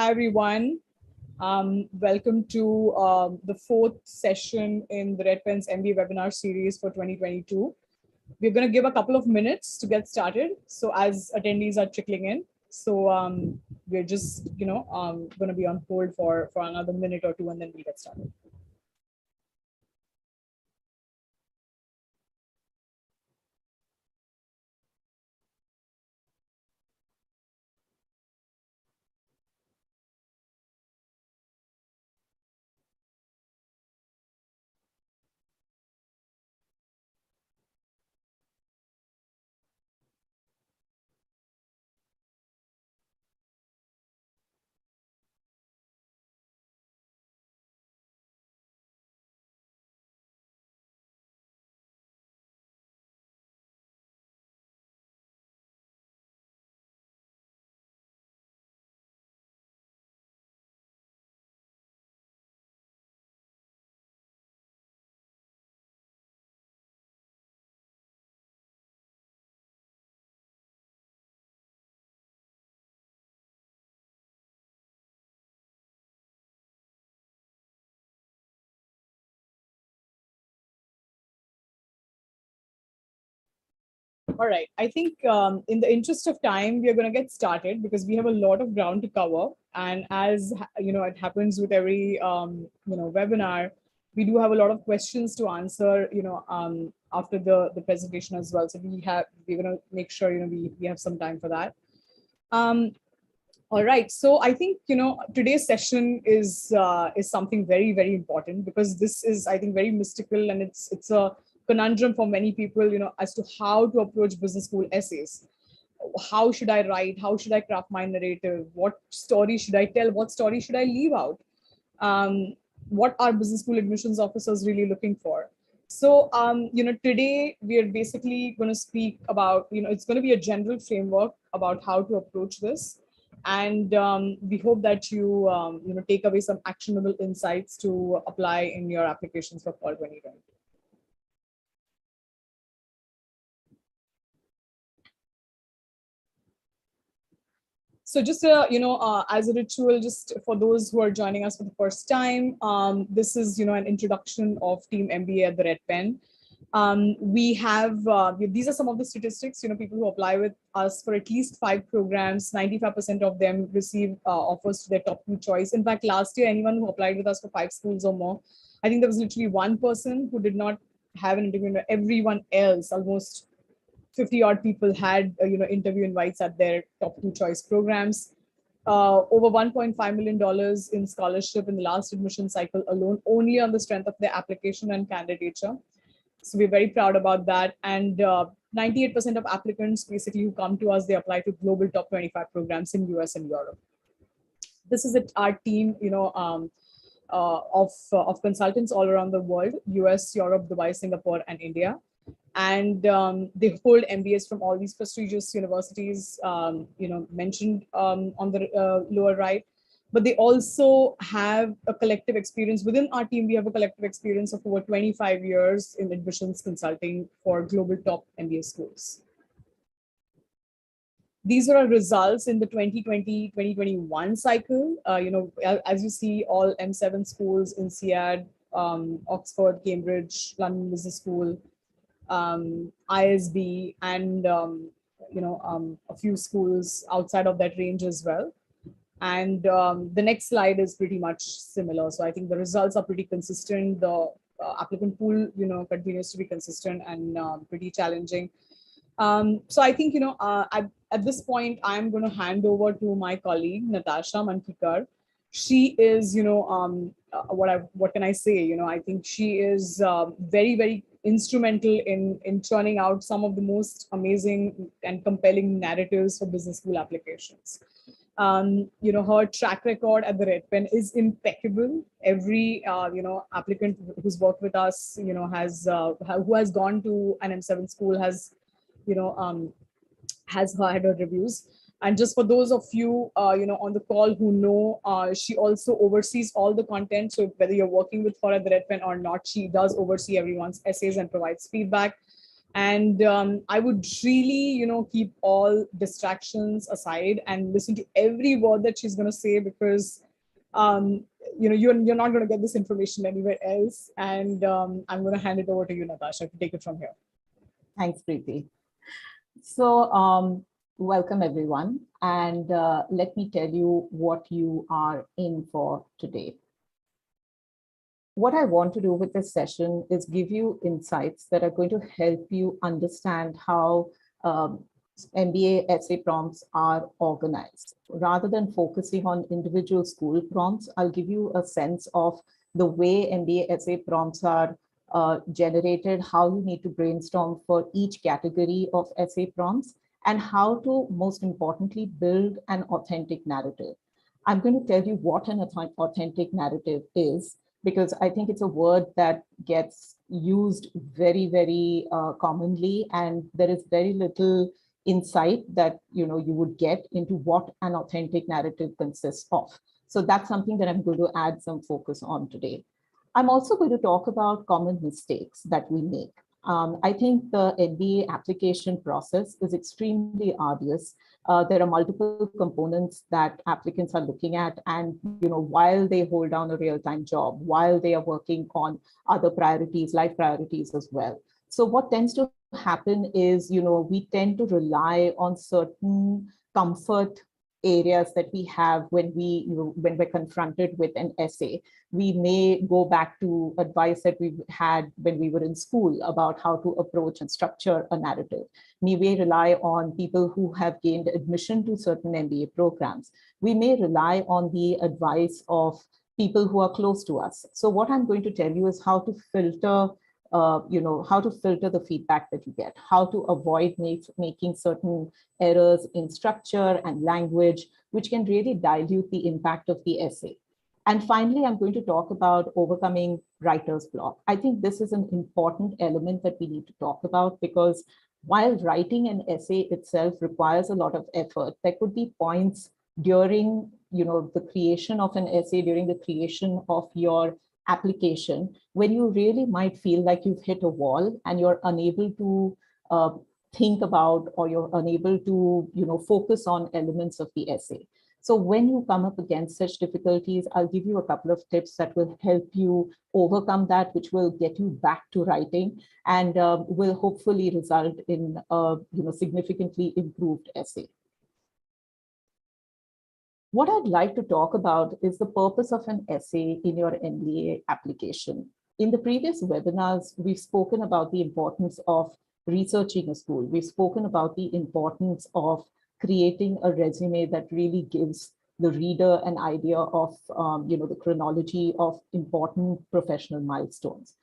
Hi, everyone. Welcome to the fourth session in the Red Pen's MBA Webinar Series for 2022. We're going to give a couple of minutes to get started. So as attendees are trickling in, so we're just, going to be on hold for another minute or two, and then we'll get started. All right. I think in the interest of time, we are going to get started because we have a lot of ground to cover. And as it happens with every webinar, we do have a lot of questions to answer. After the presentation as well. So we're going to make sure we have some time for that. All right. So I think today's session is something very, very important because this is, I think, very mystical, and it's a conundrum for many people, as to how to approach business school essays. How should I write? How should I craft my narrative? What story should I tell? What story should I leave out? What are business school admissions officers really looking for? So, today we are basically going to speak about, it's going to be a general framework about how to approach this. And we hope that you, take away some actionable insights to apply in your applications for fall 2020. So just, as a ritual, just for those who are joining us for the first time, this is, an introduction of Team MBA at the Red Pen. We have, these are some of the statistics, people who apply with us for at least 5 programs, 95% of them receive offers to their top 2 choice. In fact, last year, anyone who applied with us for 5 schools or more, I think there was literally one person who did not have an interview. Everyone else, almost 50 odd people had interview invites at their top 2 choice programs. Over $1.5 million in scholarship in the last admission cycle alone, only on the strength of their application and candidature. So we're very proud about that. And 98% of applicants basically who come to us, they apply to global top 25 programs in US and Europe. This is our team, of consultants all around the world: US, Europe, Dubai, Singapore, and India. And they hold MBAs from all these prestigious universities, mentioned on the lower right. But they also have a collective experience. Within our team, we have a collective experience of over 25 years in admissions consulting for global top MBA schools. These are our results in the 2020-2021 cycle. As you see, all M7 schools in INSEAD, Oxford, Cambridge, London Business School, ISB, and a few schools outside of that range as well. And the next slide is pretty much similar. So I think the results are pretty consistent. The applicant pool, continues to be consistent and pretty challenging. So I think, at this point, I'm going to hand over to my colleague, Natasha Mankikar. She is, what can I say? I think she is very, very instrumental in churning out some of the most amazing and compelling narratives for business school applications. Her track record at the Red Pen is impeccable. Every, applicant who's worked with us, who has gone to an M7 school has had her reviews. And just for those of you, on the call who know, she also oversees all the content. So whether you're working with her at the Red Pen or not, she does oversee everyone's essays and provides feedback. And I would really, keep all distractions aside and listen to every word that she's going to say, because um, you're not going to get this information anywhere else. And I'm going to hand it over to you, Natasha, to take it from here. Thanks, Preeti. So welcome everyone, and let me tell you what you are in for today. What I want to do with this session is give you insights that are going to help you understand how MBA essay prompts are organized. Rather than focusing on individual school prompts, I'll give you a sense of the way MBA essay prompts are generated, how you need to brainstorm for each category of essay prompts, and how to, most importantly, build an authentic narrative. I'm going to tell you what an authentic narrative is, because I think it's a word that gets used very, very commonly, and there is very little insight that you would get into what an authentic narrative consists of. So that's something that I'm going to add some focus on today. I'm also going to talk about common mistakes that we make. I think the MBA application process is extremely arduous. There are multiple components that applicants are looking at, and while they hold down a real-time job, while they are working on other priorities, life priorities as well. So what tends to happen is, we tend to rely on certain comfort areas that we have when we're confronted with an essay. We may go back to advice that we had when we were in school about how to approach and structure a narrative. We may rely on people who have gained admission to certain MBA programs. We may rely on the advice of people who are close to us. So what I'm going to tell you is how to filter how to filter the feedback that you get, how to avoid making certain errors in structure and language, which can really dilute the impact of the essay. And finally, I'm going to talk about overcoming writer's block. I think this is an important element that we need to talk about, because while writing an essay itself requires a lot of effort, there could be points during the creation of an essay, during the creation of your application, when you really might feel like you've hit a wall and you're unable to think about, or you're unable to focus on elements of the essay. So when you come up against such difficulties, I'll give you a couple of tips that will help you overcome that, which will get you back to writing and will hopefully result in a significantly improved essay. What I'd like to talk about is the purpose of an essay in your MBA application. In the previous webinars, we've spoken about the importance of researching a school. We've spoken about the importance of creating a resume that really gives the reader an idea of the chronology of important professional milestones.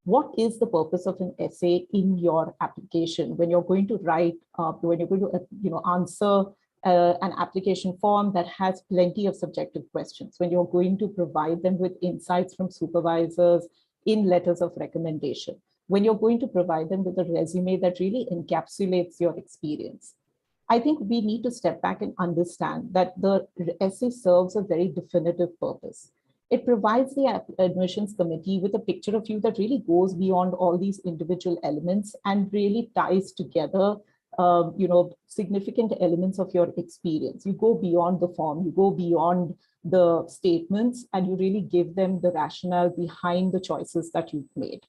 What is the purpose of an essay in your application when you're going to write, when you're going to answer an application form that has plenty of subjective questions, when you're going to provide them with insights from supervisors in letters of recommendation, when you're going to provide them with a resume that really encapsulates your experience? I think we need to step back and understand that the essay serves a very definitive purpose. It provides the admissions committee with a picture of you that really goes beyond all these individual elements and really ties together significant elements of your experience. You go beyond the form, you go beyond the statements, and you really give them the rationale behind the choices that you've made.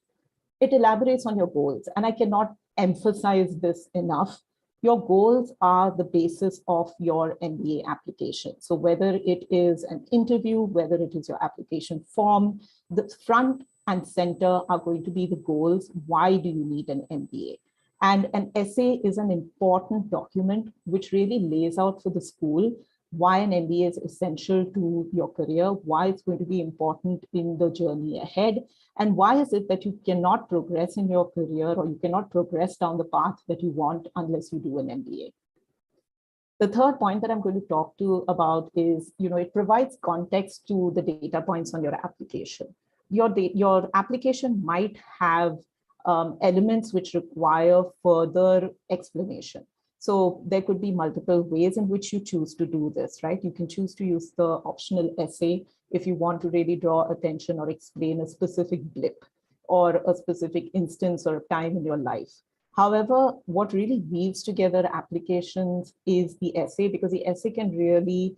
It elaborates on your goals, and I cannot emphasize this enough. Your goals are the basis of your MBA application. So whether it is an interview, whether it is your application form, the front and center are going to be the goals. Why do you need an MBA? And an essay is an important document which really lays out for the school why an MBA is essential to your career, why it's going to be important in the journey ahead, and why is it that you cannot progress in your career, or you cannot progress down the path that you want unless you do an MBA. The third point that I'm going to talk to about is, it provides context to the data points on your application. Your application might have elements which require further explanation. So there could be multiple ways in which you choose to do this, right? You can choose to use the optional essay if you want to really draw attention or explain a specific blip or a specific instance or time in your life. However, what really weaves together applications is the essay, because the essay can really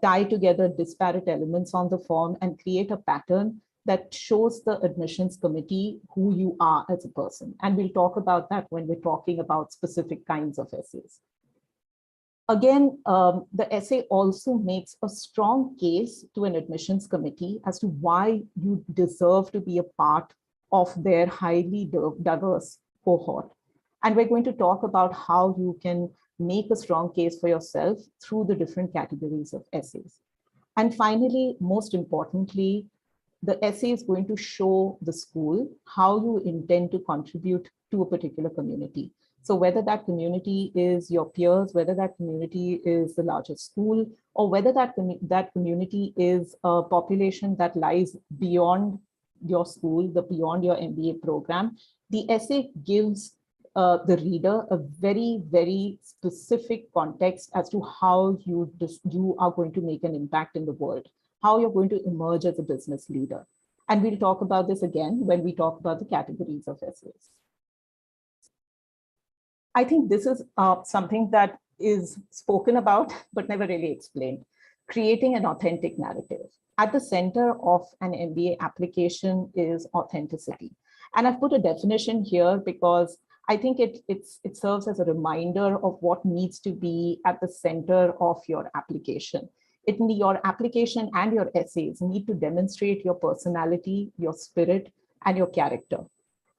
tie together disparate elements on the form and create a pattern that shows the admissions committee who you are as a person. And we'll talk about that when we're talking about specific kinds of essays. Again, the essay also makes a strong case to an admissions committee as to why you deserve to be a part of their highly diverse cohort. And we're going to talk about how you can make a strong case for yourself through the different categories of essays. And finally, most importantly, the essay is going to show the school how you intend to contribute to a particular community. So whether that community is your peers, whether that community is the largest school, or whether that community is a population that lies beyond your school, beyond your MBA program, the essay gives the reader a very, very specific context as to how you are going to make an impact in the world, how you're going to emerge as a business leader. And we'll talk about this again when we talk about the categories of essays. I think this is something that is spoken about, but never really explained. Creating an authentic narrative. At the center of an MBA application is authenticity. And I've put a definition here because I think it serves as a reminder of what needs to be at the center of your application. Your application and your essays need to demonstrate your personality, your spirit, and your character.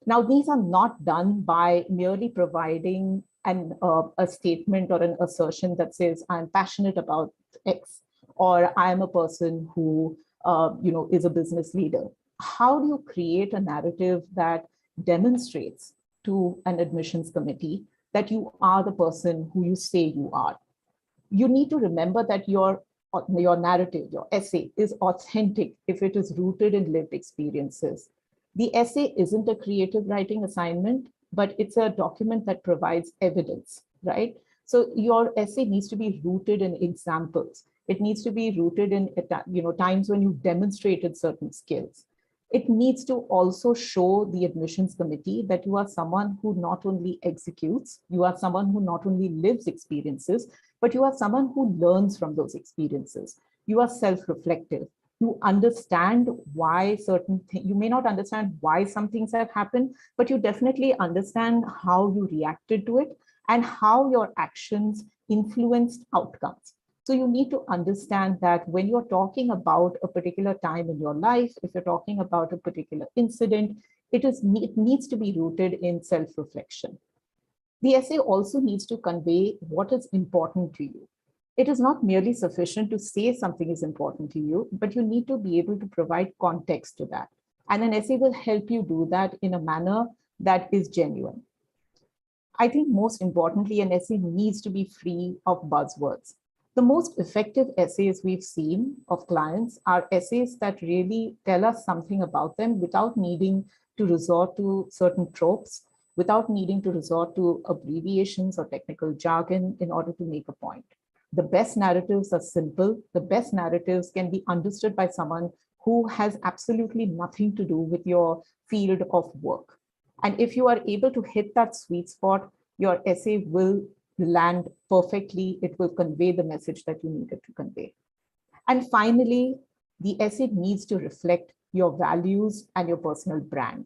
Now, these are not done by merely providing a statement or an assertion that says, I'm passionate about X, or I'm a person who is a business leader. How do you create a narrative that demonstrates to an admissions committee that you are the person who you say you are? You need to remember that your narrative, your essay is authentic if it is rooted in lived experiences. The essay isn't a creative writing assignment, but it's a document that provides evidence, right? So your essay needs to be rooted in examples. It needs to be rooted in times when you demonstrated certain skills. It needs to also show the admissions committee that you are someone who not only executes, you are someone who not only lives experiences, but you are someone who learns from those experiences. You are self-reflective. You understand why certain things, you may not understand why some things have happened, but you definitely understand how you reacted to it and how your actions influenced outcomes. So you need to understand that when you're talking about a particular time in your life, if you're talking about a particular incident, it needs to be rooted in self-reflection. The essay also needs to convey what is important to you. It is not merely sufficient to say something is important to you, but you need to be able to provide context to that. And an essay will help you do that in a manner that is genuine. I think most importantly, an essay needs to be free of buzzwords. The most effective essays we've seen of clients are essays that really tell us something about them without needing to resort to certain tropes, without needing to resort to abbreviations or technical jargon in order to make a point. The best narratives are simple. The best narratives can be understood by someone who has absolutely nothing to do with your field of work. And if you are able to hit that sweet spot, your essay will land perfectly. It will convey the message that you needed to convey. And finally, the essay needs to reflect your values and your personal brand.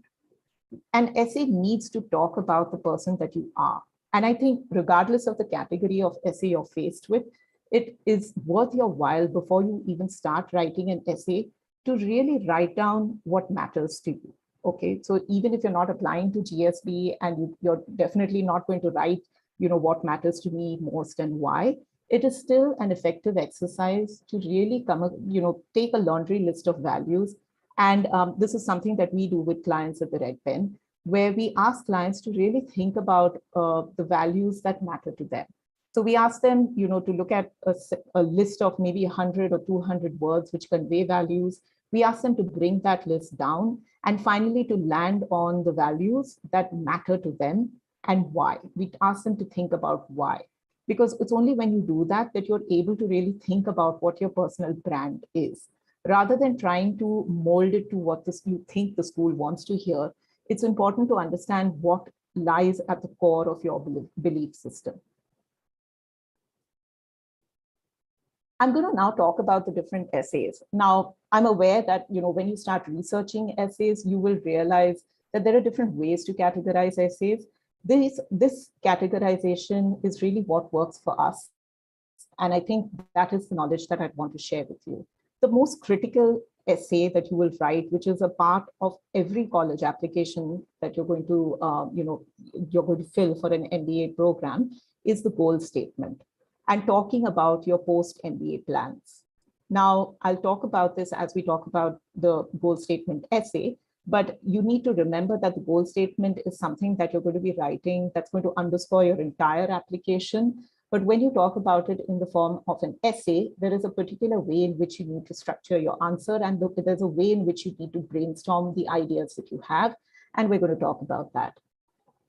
An essay needs to talk about the person that you are. And I think regardless of the category of essay you're faced with, it is worth your while before you even start writing an essay to really write down what matters to you. Okay, so even if you're not applying to GSB and you're definitely not going to write, what matters to me most and why, it is still an effective exercise to really take a laundry list of values. And this is something that we do with clients at the Red Pen, where we ask clients to really think about the values that matter to them. So we ask them, to look at a list of maybe 100 or 200 words which convey values. We ask them to bring that list down and finally to land on the values that matter to them and why. We ask them to think about why, because it's only when you do that that you're able to really think about what your personal brand is. Rather than trying to mold it to what you think the school wants to hear, it's important to understand what lies at the core of your belief system. I'm going to now talk about the different essays. Now, I'm aware that, when you start researching essays, you will realize that there are different ways to categorize essays. This categorization is really what works for us. And I think that is the knowledge that I'd want to share with you. The most critical essay that you will write, which is a part of every college application that you're going to fill for an MBA program, is the goal statement, and talking about your post-MBA plans. Now, I'll talk about this as we talk about the goal statement essay, but you need to remember that the goal statement is something that you're going to be writing that's going to underscore your entire application. But when you talk about it in the form of an essay, there is a particular way in which you need to structure your answer, and there's a way in which you need to brainstorm the ideas that you have, and we're going to talk about that.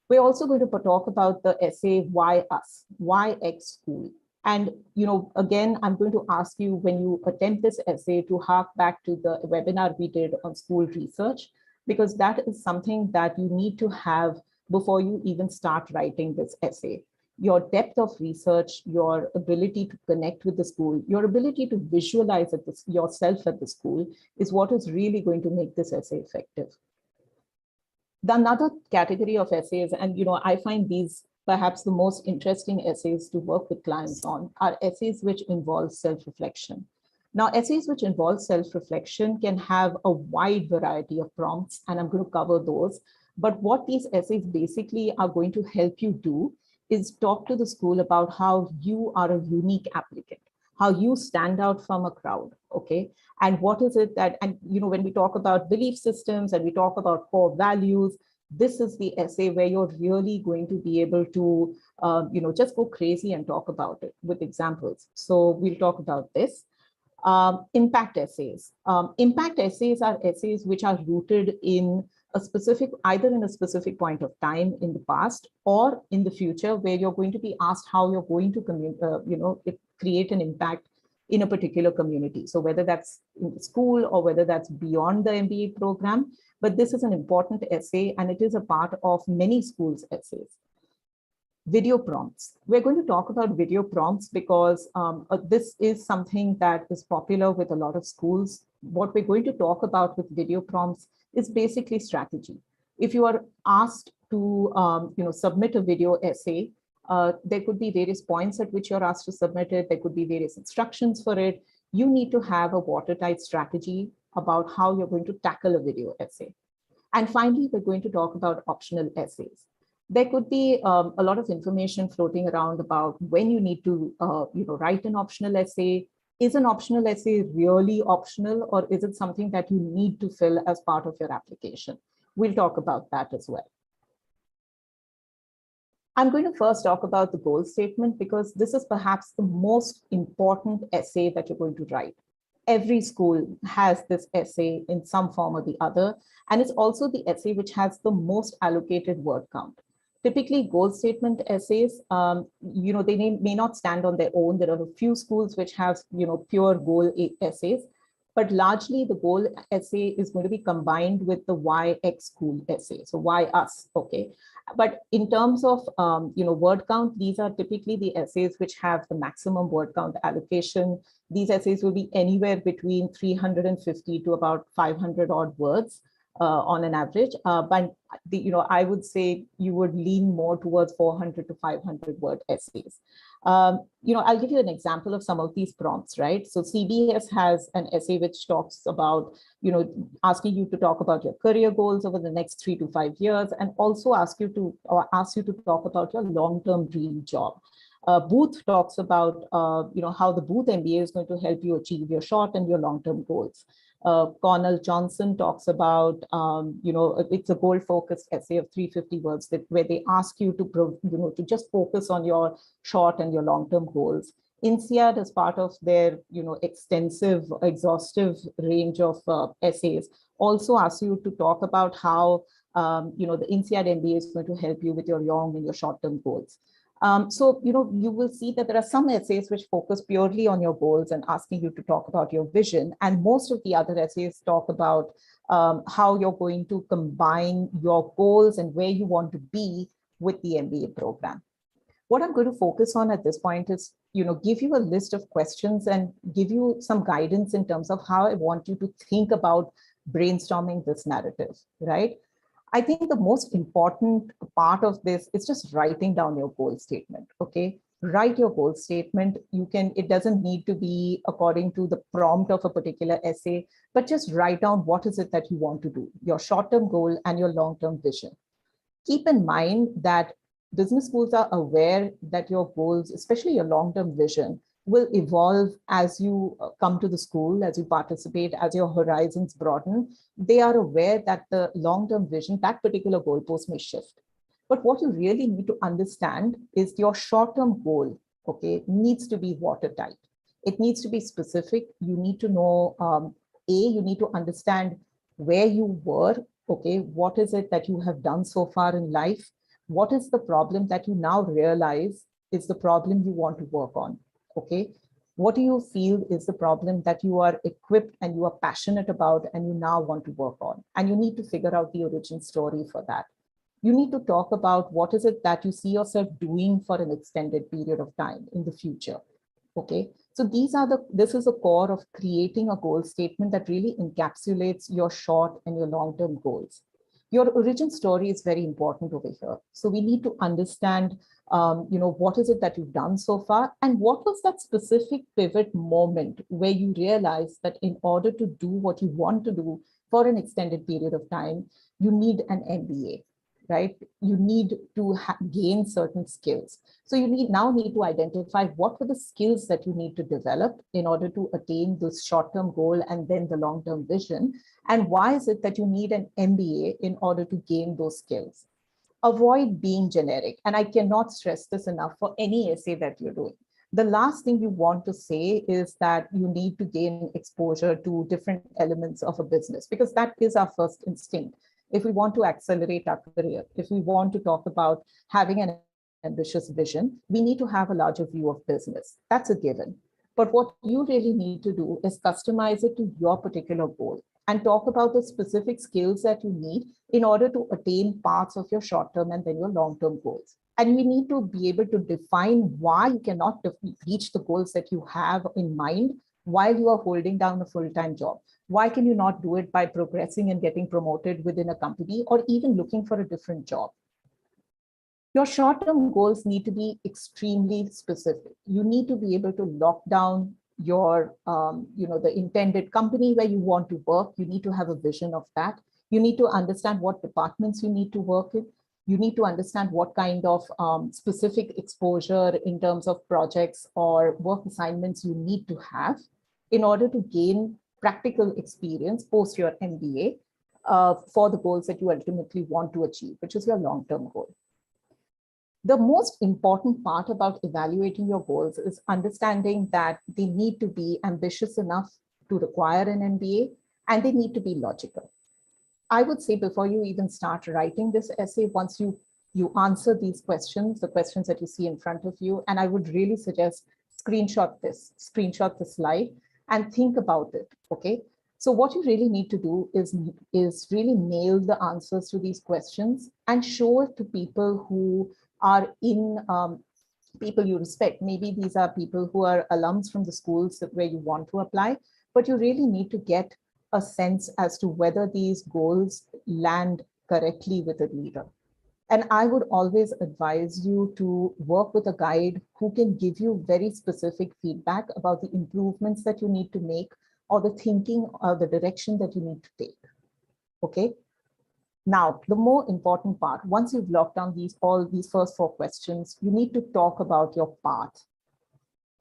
We're also going to talk about the essay, Why Us? Why X School? And, again, I'm going to ask you, when you attempt this essay, to hark back to the webinar we did on school research, because that is something that you need to have before you even start writing this essay. Your depth of research, your ability to connect with the school, your ability to visualize yourself at the school is what is really going to make this essay effective. Another category of essays, and I find these perhaps the most interesting essays to work with clients on, are essays which involve self-reflection. Now, essays which involve self-reflection can have a wide variety of prompts, and I'm going to cover those. But what these essays basically are going to help you do is talk to the school about how you are a unique applicant, how you stand out from a crowd, okay? And what is it that, and when we talk about belief systems and we talk about core values, this is the essay where you're really going to be able to, just go crazy and talk about it with examples. So we'll talk about this. Impact essays. Impact essays are essays which are rooted in either in a specific point of time in the past or in the future, where you're going to be asked how you're going to create an impact in a particular community. So whether that's in the school or whether that's beyond the MBA program, but this is an important essay, and it is a part of many schools' essays. Video prompts. We're going to talk about video prompts because this is something that is popular with a lot of schools. What we're going to talk about with video prompts is basically strategy. If you are asked to submit a video essay, there could be various points at which you're asked to submit it. There could be various instructions for it. You need to have a watertight strategy about how you're going to tackle a video essay. And finally, we're going to talk about optional essays. There could be a lot of information floating around about when you need to write an optional essay. Is an optional essay really optional, or is it something that you need to fill as part of your application? We'll talk about that as well. I'm going to first talk about the goal statement because this is perhaps the most important essay that you're going to write. Every school has this essay in some form or the other, and it's also the essay which has the most allocated word count. Typically, goal statement essays, they may not stand on their own. There are a few schools which have, pure goal essays, but largely the goal essay is going to be combined with the why X school essay. So why us, okay? But in terms of, word count, these are typically the essays which have the maximum word count allocation. These essays will be anywhere between 350 to about 500 odd words. On an average, but I would say you would lean more towards 400 to 500 word essays. I'll give you an example of some of these prompts, right? So CBS has an essay which talks about, asking you to talk about your career goals over the next 3 to 5 years, and also ask you to talk about your long-term dream job. Booth talks about, how the Booth MBA is going to help you achieve your short and your long-term goals. Cornell Johnson talks about, it's a goal-focused essay of 350 words where they ask you to just focus on your short and your long-term goals. INSEAD, as part of their, extensive, exhaustive range of essays, also asks you to talk about how, the INSEAD MBA is going to help you with your long and your short-term goals. So, you will see that there are some essays which focus purely on your goals and asking you to talk about your vision. And most of the other essays talk about how you're going to combine your goals and where you want to be with the MBA program. What I'm going to focus on at this point is, give you a list of questions and give you some guidance in terms of how I want you to think about brainstorming this narrative, right? I think the most important part of this is just writing down your goal statement, okay? Write your goal statement. It doesn't need to be according to the prompt of a particular essay, but just write down what is it that you want to do, your short-term goal and your long-term vision. Keep in mind that business schools are aware that your goals, especially your long-term vision, will evolve as you come to the school, as you participate, as your horizons broaden. They are aware that the long-term vision, that particular goalpost may shift. But what you really need to understand is your short-term goal, okay, needs to be watertight. It needs to be specific. You need to know, you need to understand where you were, okay, what is it that you have done so far in life? What is the problem that you now realize is the problem you want to work on? Okay, what do you feel is the problem that you are equipped and you are passionate about and you now want to work on? And you need to figure out the origin story for that. You need to talk about what is it that you see yourself doing for an extended period of time in the future. Okay, so this is the core of creating a goal statement that really encapsulates your short and your long-term goals. Your origin story is very important over here. So we need to understand, what is it that you've done so far? And what was that specific pivot moment where you realized that in order to do what you want to do for an extended period of time, you need an MBA, right? You need to gain certain skills. So you now need to identify what were the skills that you need to develop in order to attain this short-term goal and then the long-term vision. And why is it that you need an MBA in order to gain those skills? Avoid being generic. And I cannot stress this enough for any essay that you're doing. The last thing you want to say is that you need to gain exposure to different elements of a business, because that is our first instinct. If we want to accelerate our career, if we want to talk about having an ambitious vision, we need to have a larger view of business. That's a given. But what you really need to do is customize it to your particular goal and talk about the specific skills that you need in order to attain parts of your short-term and then your long-term goals. And we need to be able to define why you cannot reach the goals that you have in mind while you are holding down a full-time job. Why can you not do it by progressing and getting promoted within a company or even looking for a different job? Your short-term goals need to be extremely specific. You need to be able to lock down your, the intended company where you want to work. You need to have a vision of that. You need to understand what departments you need to work in. You need to understand what kind of specific exposure in terms of projects or work assignments you need to have in order to gain practical experience post your MBA for the goals that you ultimately want to achieve, which is your long-term goal. The most important part about evaluating your goals is understanding that they need to be ambitious enough to require an MBA, and they need to be logical. I would say before you even start writing this essay, once you answer these questions, the questions that you see in front of you, and I would really suggest screenshot the slide and think about it, okay? So what you really need to do is really nail the answers to these questions and show it to people who are people you respect. Maybe these are people who are alums from the schools where you want to apply, but you really need to get a sense as to whether these goals land correctly with a leader. And I would always advise you to work with a guide who can give you very specific feedback about the improvements that you need to make or the thinking or the direction that you need to take, okay? Now, the more important part, once you've locked down all these first 4 questions, you need to talk about your path.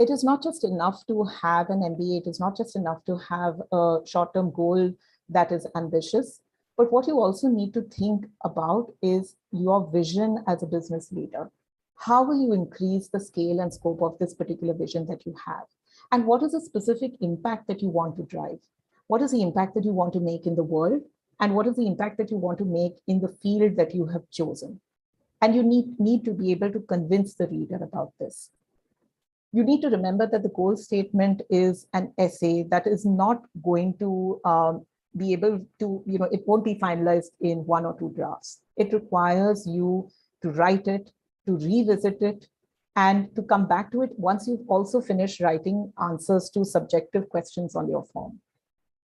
It is not just enough to have an MBA. It is not just enough to have a short-term goal that is ambitious. But what you also need to think about is your vision as a business leader. How will you increase the scale and scope of this particular vision that you have? And what is the specific impact that you want to drive? What is the impact that you want to make in the world? And what is the impact that you want to make in the field that you have chosen? And you need to be able to convince the reader about this. You need to remember that the goal statement is an essay that is not going to be able to, it won't be finalized in 1 or 2 drafts. It requires you to write it, to revisit it, and to come back to it once you've also finished writing answers to subjective questions on your form.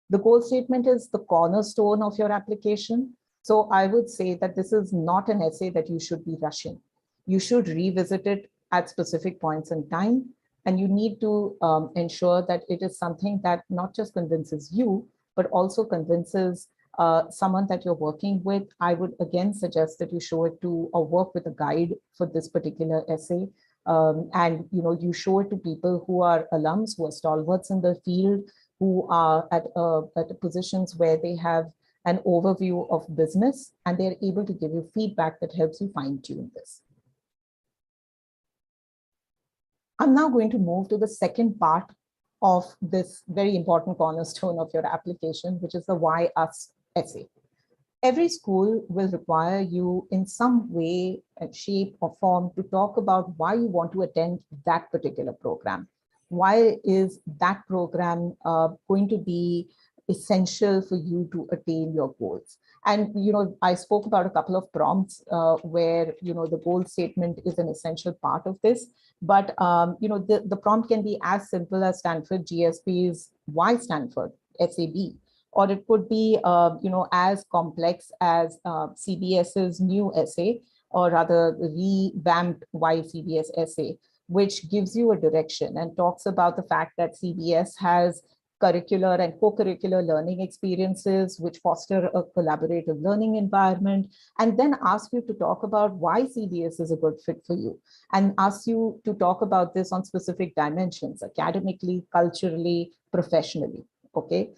The goal statement is the cornerstone of your application. So I would say that this is not an essay that you should be rushing. You should revisit it at specific points in time, and you need to ensure that it is something that not just convinces you, but also convinces someone that you're working with. I would again suggest that you show it to or work with a guide for this particular essay. And you show it to people who are alums, who are stalwarts in the field, who are at positions where they have an overview of business, and they're able to give you feedback that helps you fine-tune this. I'm now going to move to the second part of this very important cornerstone of your application, which is the Why Us essay. Every school will require you in some way, shape, or form to talk about why you want to attend that particular program. Why is that program going to be essential for you to attain your goals? And I spoke about a couple of prompts where the goal statement is an essential part of this. But the prompt can be as simple as Stanford GSP's Why Stanford SAB, or it could be as complex as CBS's new essay, or rather revamped Why CBS essay, which gives you a direction and talks about the fact that CBS has curricular and co-curricular learning experiences which foster a collaborative learning environment, and then ask you to talk about why CBS is a good fit for you, and ask you to talk about this on specific dimensions, academically, culturally, professionally. Okay,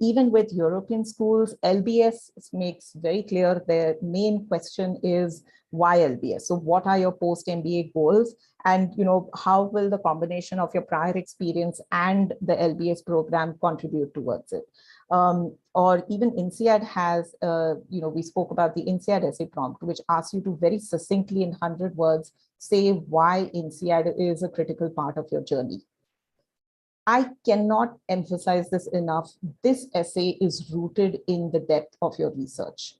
even with European schools, LBS makes very clear their main question is why LBS? So what are your post-MBA goals? And how will the combination of your prior experience and the LBS program contribute towards it? Or even INSEAD has, we spoke about the INSEAD essay prompt, which asks you to very succinctly in 100 words, say why INSEAD is a critical part of your journey. I cannot emphasize this enough. This essay is rooted in the depth of your research.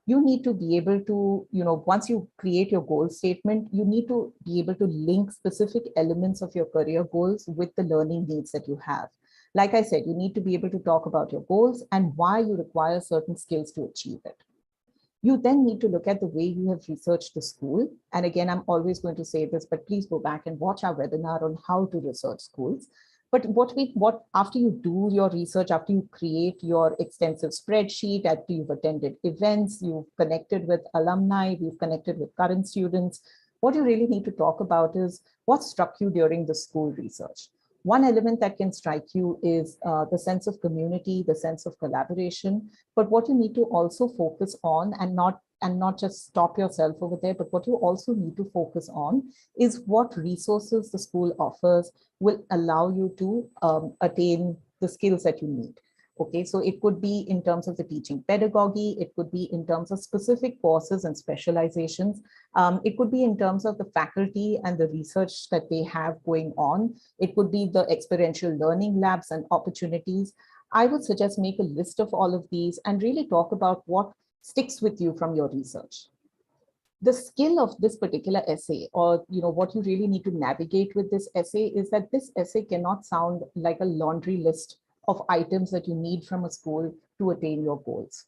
You need to be able to, once you create your goal statement, you need to be able to link specific elements of your career goals with the learning needs that you have. Like I said, you need to be able to talk about your goals and why you require certain skills to achieve it. You then need to look at the way you have researched the school. And again, I'm always going to say this, but please go back and watch our webinar on how to research schools. But what after you do your research, after you create your extensive spreadsheet, after you've attended events, you've connected with alumni, you've connected with current students, what you really need to talk about is what struck you during the school research. One element that can strike you is the sense of community, the sense of collaboration. But what you need to also focus on, and not just stop yourself over there, but what you also need to focus on is what resources the school offers will allow you to attain the skills that you need. Okay, so it could be in terms of the teaching pedagogy, it could be in terms of specific courses and specializations, it could be in terms of the faculty and the research that they have going on, it could be the experiential learning labs and opportunities. I would suggest make a list of all of these and really talk about what sticks with you from your research. The skill of this particular essay, or what you really need to navigate with this essay, is that this essay cannot sound like a laundry list of items that you need from a school to attain your goals.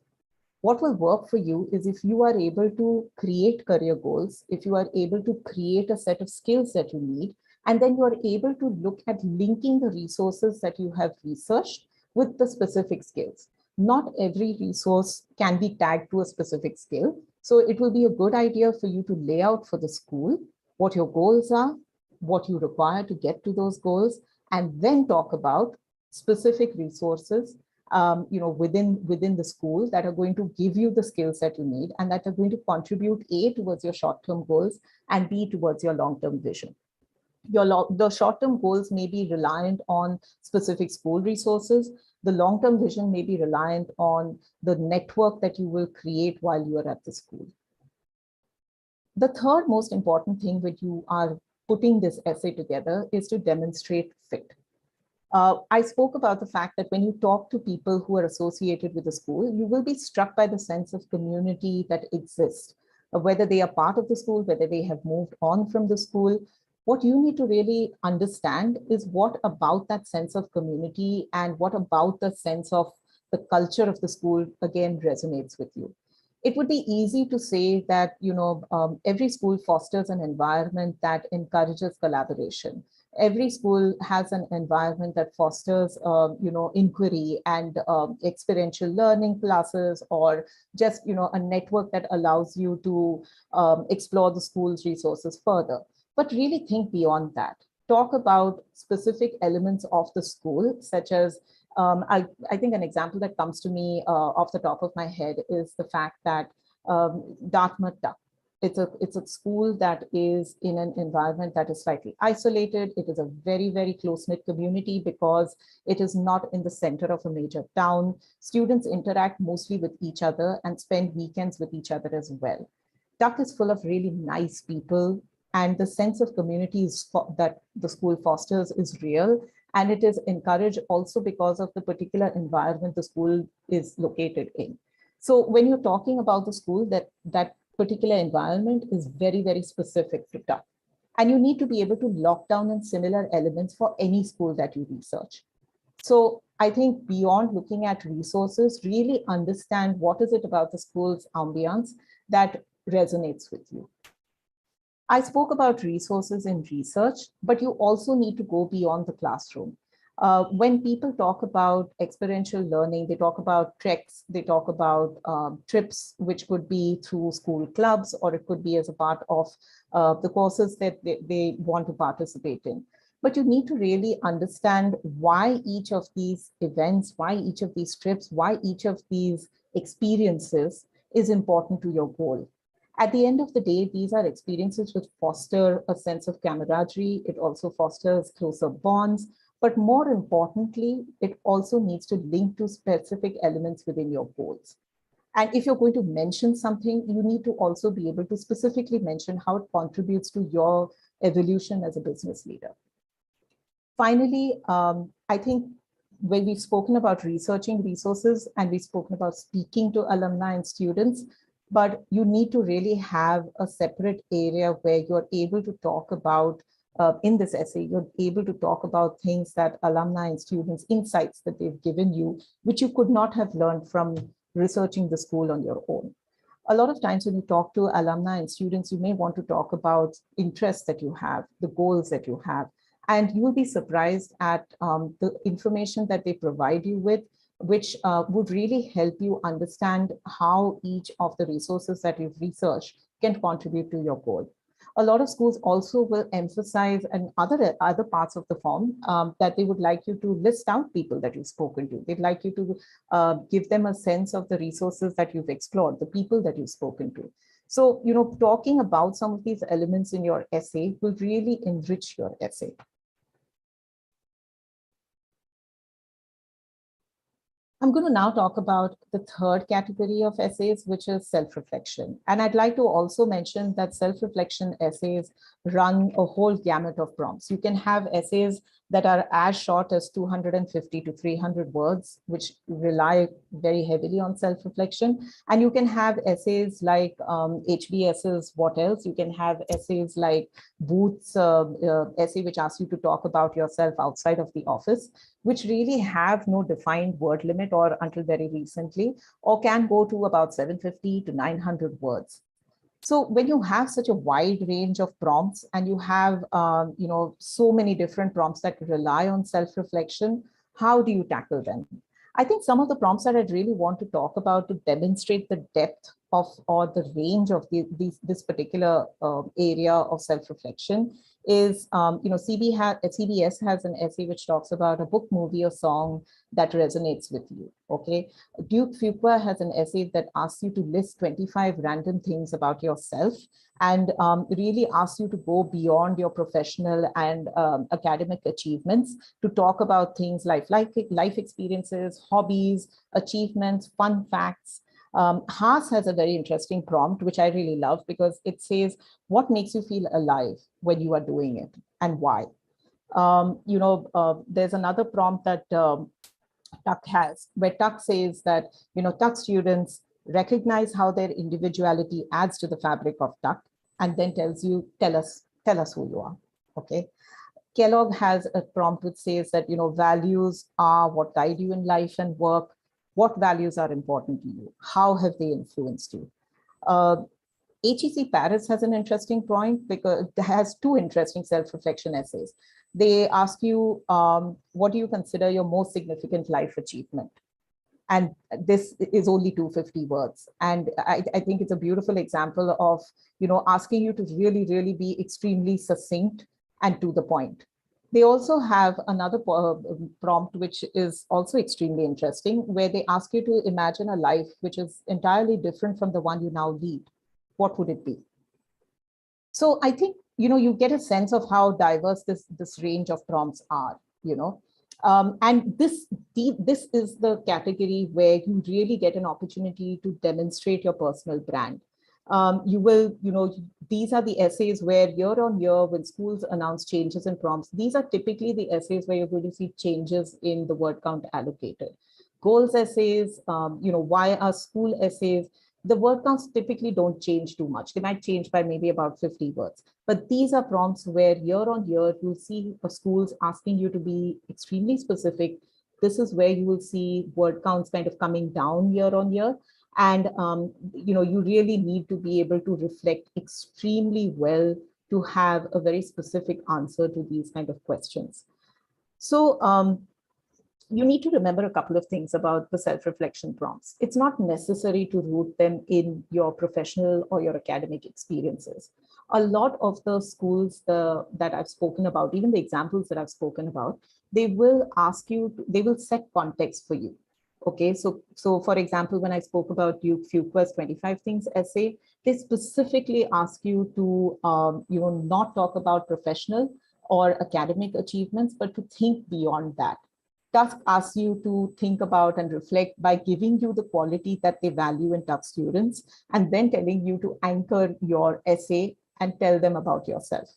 What will work for you is if you are able to create career goals, if you are able to create a set of skills that you need, and then you are able to look at linking the resources that you have researched with the specific skills. Not every resource can be tagged to a specific skill. So it will be a good idea for you to lay out for the school what your goals are, what you require to get to those goals, and then talk about specific resources within the school that are going to give you the skills that you need and that are going to contribute A, towards your short-term goals, and B, towards your long-term vision. The short-term goals may be reliant on specific school resources. The long-term vision may be reliant on the network that you will create while you are at the school. The third most important thing when you are putting this essay together is to demonstrate fit. I spoke about the fact that when you talk to people who are associated with the school, you will be struck by the sense of community that exists. whether they are part of the school, whether they have moved on from the school. What you need to really understand is what about that sense of community and what about the sense of the culture of the school again resonates with you. It would be easy to say that, every school fosters an environment that encourages collaboration. Every school has an environment that fosters, inquiry and experiential learning classes, or just, a network that allows you to explore the school's resources further. But really think beyond that. Talk about specific elements of the school, such as I think an example that comes to me off the top of my head is the fact that Dartmouth Duck. It's a school that is in an environment that is slightly isolated. It is a very, very close-knit community because it is not in the center of a major town. Students interact mostly with each other and spend weekends with each other as well. Duck is full of really nice people, and the sense of community that the school fosters is real. And it is encouraged also because of the particular environment the school is located in. So when you're talking about the school, that particular environment is very, very specific to Duck. And you need to be able to lock down in similar elements for any school that you research. So I think beyond looking at resources, really understand what is it about the school's ambiance that resonates with you. I spoke about resources in research, but you also need to go beyond the classroom. When people talk about experiential learning, they talk about treks, they talk about trips, which could be through school clubs, or it could be as a part of the courses that they want to participate in. But you need to really understand why each of these events, why each of these trips, why each of these experiences is important to your goal. At the end of the day, these are experiences which foster a sense of camaraderie. It also fosters closer bonds. But more importantly, it also needs to link to specific elements within your goals. And if you're going to mention something, you need to also be able to specifically mention how it contributes to your evolution as a business leader. Finally, I think when we've spoken about researching resources and we've spoken about speaking to alumni and students, but you need to really have a separate area where you're able to talk about, in this essay, you're able to talk about things that alumni and students, insights that they've given you, which you could not have learned from researching the school on your own. A lot of times when you talk to alumni and students, you may want to talk about interests that you have, the goals that you have, and you will be surprised at the information that they provide you with, which would really help you understand how each of the resources that you've researched can contribute to your goal. A lot of schools also will emphasize and other parts of the form that they would like you to list out people that you've spoken to. They'd like you to give them a sense of the resources that you've explored, the people that you've spoken to. So, talking about some of these elements in your essay will really enrich your essay. I'm going to now talk about the third category of essays, which is self-reflection. And I'd like to also mention that self-reflection essays run a whole gamut of prompts. You can have essays that are as short as 250 to 300 words, which rely very heavily on self-reflection. And you can have essays like HBS's What Else? You can have essays like Booth's essay, which asks you to talk about yourself outside of the office, which really have no defined word limit or until very recently, or can go to about 750 to 900 words. So when you have such a wide range of prompts and you have so many different prompts that rely on self-reflection, how do you tackle them? I think some of the prompts that I'd really want to talk about to demonstrate the depth of or the range of this particular area of self-reflection is, CBS has an essay which talks about a book, movie, or song that resonates with you, okay? Duke Fuqua has an essay that asks you to list 25 random things about yourself and really asks you to go beyond your professional and academic achievements to talk about things like life experiences, hobbies, achievements, fun facts. Haas has a very interesting prompt, which I really love because it says, what makes you feel alive when you are doing it and why? There's another prompt that Tuck has, where Tuck says that, Tuck students recognize how their individuality adds to the fabric of duck, and then tells you, tell us who you are. Okay. Kellogg has a prompt which says that, values are what guide you in life and work. What values are important to you? How have they influenced you? HEC Paris has an interesting point because it has two interesting self-reflection essays. They ask you, what do you consider your most significant life achievement? And this is only 250 words. And I think it's a beautiful example of, asking you to really, really be extremely succinct and to the point. They also have another prompt, which is also extremely interesting, where they ask you to imagine a life which is entirely different from the one you now lead. What would it be? So I think, you get a sense of how diverse this range of prompts are, and this is the category where you really get an opportunity to demonstrate your personal brand. You will, these are the essays where year on year, when schools announce changes in prompts, these are typically the essays where you're going to see changes in the word count allocated. Goals essays, why are school essays? The word counts typically don't change too much. They might change by maybe about 50 words. But these are prompts where year on year, you'll see schools asking you to be extremely specific. This is where you will see word counts kind of coming down year on year. And, you really need to be able to reflect extremely well to have a very specific answer to these kind of questions. So, you need to remember a couple of things about the self-reflection prompts. It's not necessary to root them in your professional or your academic experiences. A lot of the schools that I've spoken about, even the examples that I've spoken about, they will ask you, they will set context for you. Okay, so for example, when I spoke about Fuqua's 25 Things essay, they specifically ask you to, not talk about professional or academic achievements, but to think beyond that. Tusk asks you to think about and reflect by giving you the quality that they value in Tusk students, and then telling you to anchor your essay and tell them about yourself.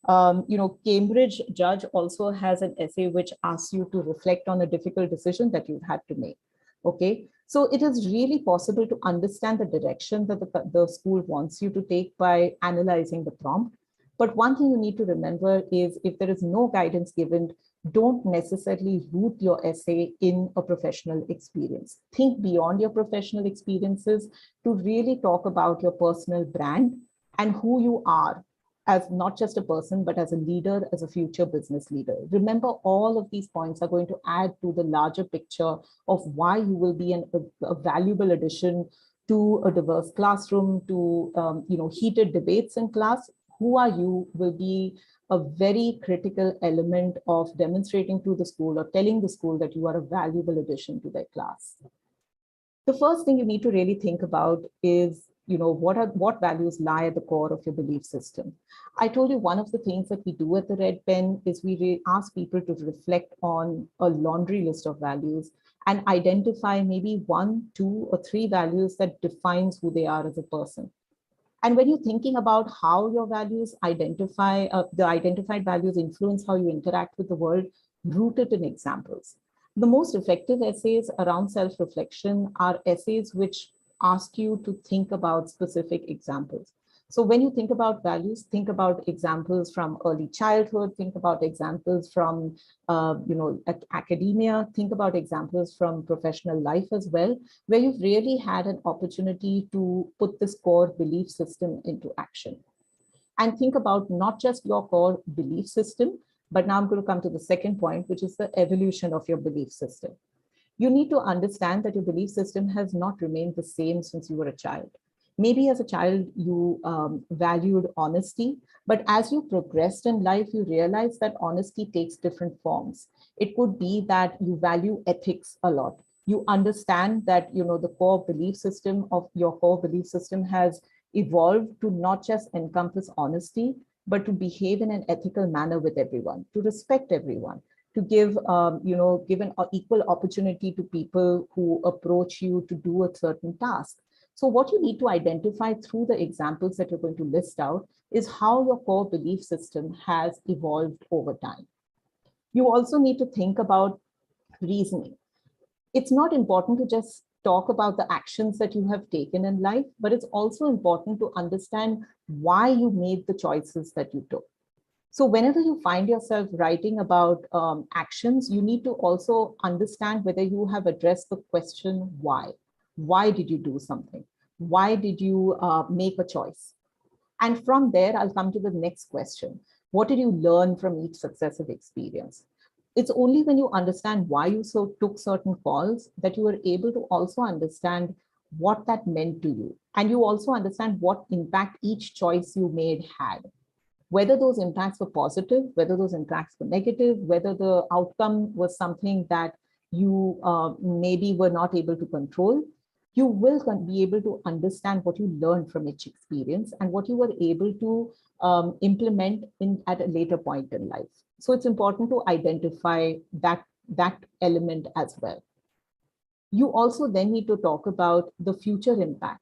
Cambridge Judge also has an essay which asks you to reflect on a difficult decision that you've had to make. Okay, so it is really possible to understand the direction that the school wants you to take by analyzing the prompt. But one thing you need to remember is, if there is no guidance given, don't necessarily root your essay in a professional experience. Think beyond your professional experiences to really talk about your personal brand and who you are as not just a person, but as a leader, as a future business leader. Remember, all of these points are going to add to the larger picture of why you will be a valuable addition to a diverse classroom, to heated debates in class. Who are you will be a very critical element of demonstrating to the school or telling the school that you are a valuable addition to their class. The first thing you need to really think about is, what values lie at the core of your belief system. I told you one of the things that we do at the Red Pen is we ask people to reflect on a laundry list of values and identify maybe 1, 2, or 3 values that defines who they are as a person. And when you're thinking about how your values identify, the identified values influence how you interact with the world, root it in examples. The most effective essays around self-reflection are essays which ask you to think about specific examples. So when you think about values, think about examples from early childhood, think about examples from academia, think about examples from professional life as well, where you've really had an opportunity to put this core belief system into action. And think about not just your core belief system, but now I'm going to come to the second point, which is the evolution of your belief system. You need to understand that your belief system has not remained the same since you were a child. Maybe as a child, you valued honesty, but as you progressed in life, you realized that honesty takes different forms. It could be that you value ethics a lot. You understand that, the core belief system of your core belief system has evolved to not just encompass honesty, but to behave in an ethical manner with everyone, to respect everyone, to give, give an equal opportunity to people who approach you to do a certain task. So what you need to identify through the examples that you're going to list out is how your core belief system has evolved over time. You also need to think about reasoning. It's not important to just talk about the actions that you have taken in life, but it's also important to understand why you made the choices that you took. So whenever you find yourself writing about actions, you need to also understand whether you have addressed the question why. Why did you do something? Why did you make a choice? And from there, I'll come to the next question. What did you learn from each successive experience? It's only when you understand why you took certain calls that you are able to also understand what that meant to you. And you also understand what impact each choice you made had. Whether those impacts were positive, whether those impacts were negative, whether the outcome was something that you maybe were not able to control, you will be able to understand what you learned from each experience and what you were able to implement at a later point in life. So it's important to identify that element as well. You also then need to talk about the future impact.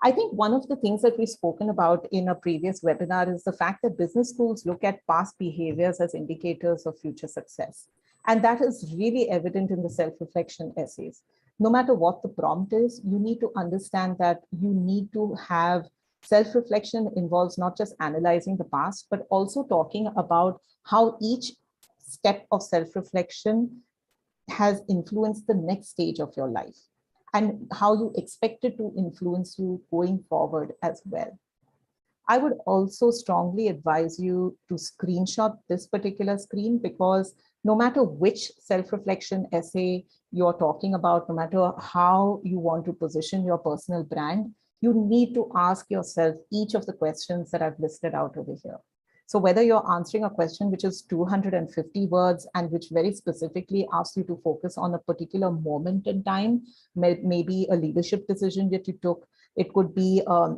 I think one of the things that we've spoken about in a previous webinar is the fact that business schools look at past behaviors as indicators of future success. And that is really evident in the self-reflection essays. No matter what the prompt is, you need to understand that you need to have self-reflection involves not just analyzing the past, but also talking about how each step of self-reflection has influenced the next stage of your life and how you expect it to influence you going forward as well. I would also strongly advise you to screenshot this particular screen, because no matter which self-reflection essay you're talking about, no matter how you want to position your personal brand, you need to ask yourself each of the questions that I've listed out over here. So whether you're answering a question which is 250 words and which very specifically asks you to focus on a particular moment in time, maybe a leadership decision that you took, it could be a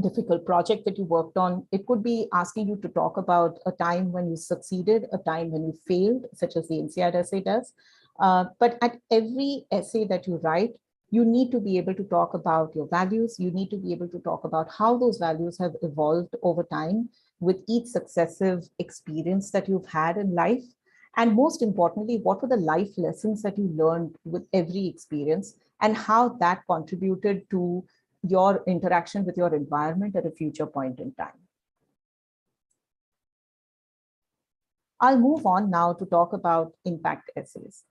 difficult project that you worked on, it could be asking you to talk about a time when you succeeded, a time when you failed, such as the INSEAD essay does. But at every essay that you write, you need to be able to talk about your values. You need to be able to talk about how those values have evolved over time with each successive experience that you've had in life. And most importantly, what were the life lessons that you learned with every experience and how that contributed to your interaction with your environment at a future point in time. I'll move on now to talk about impact essays.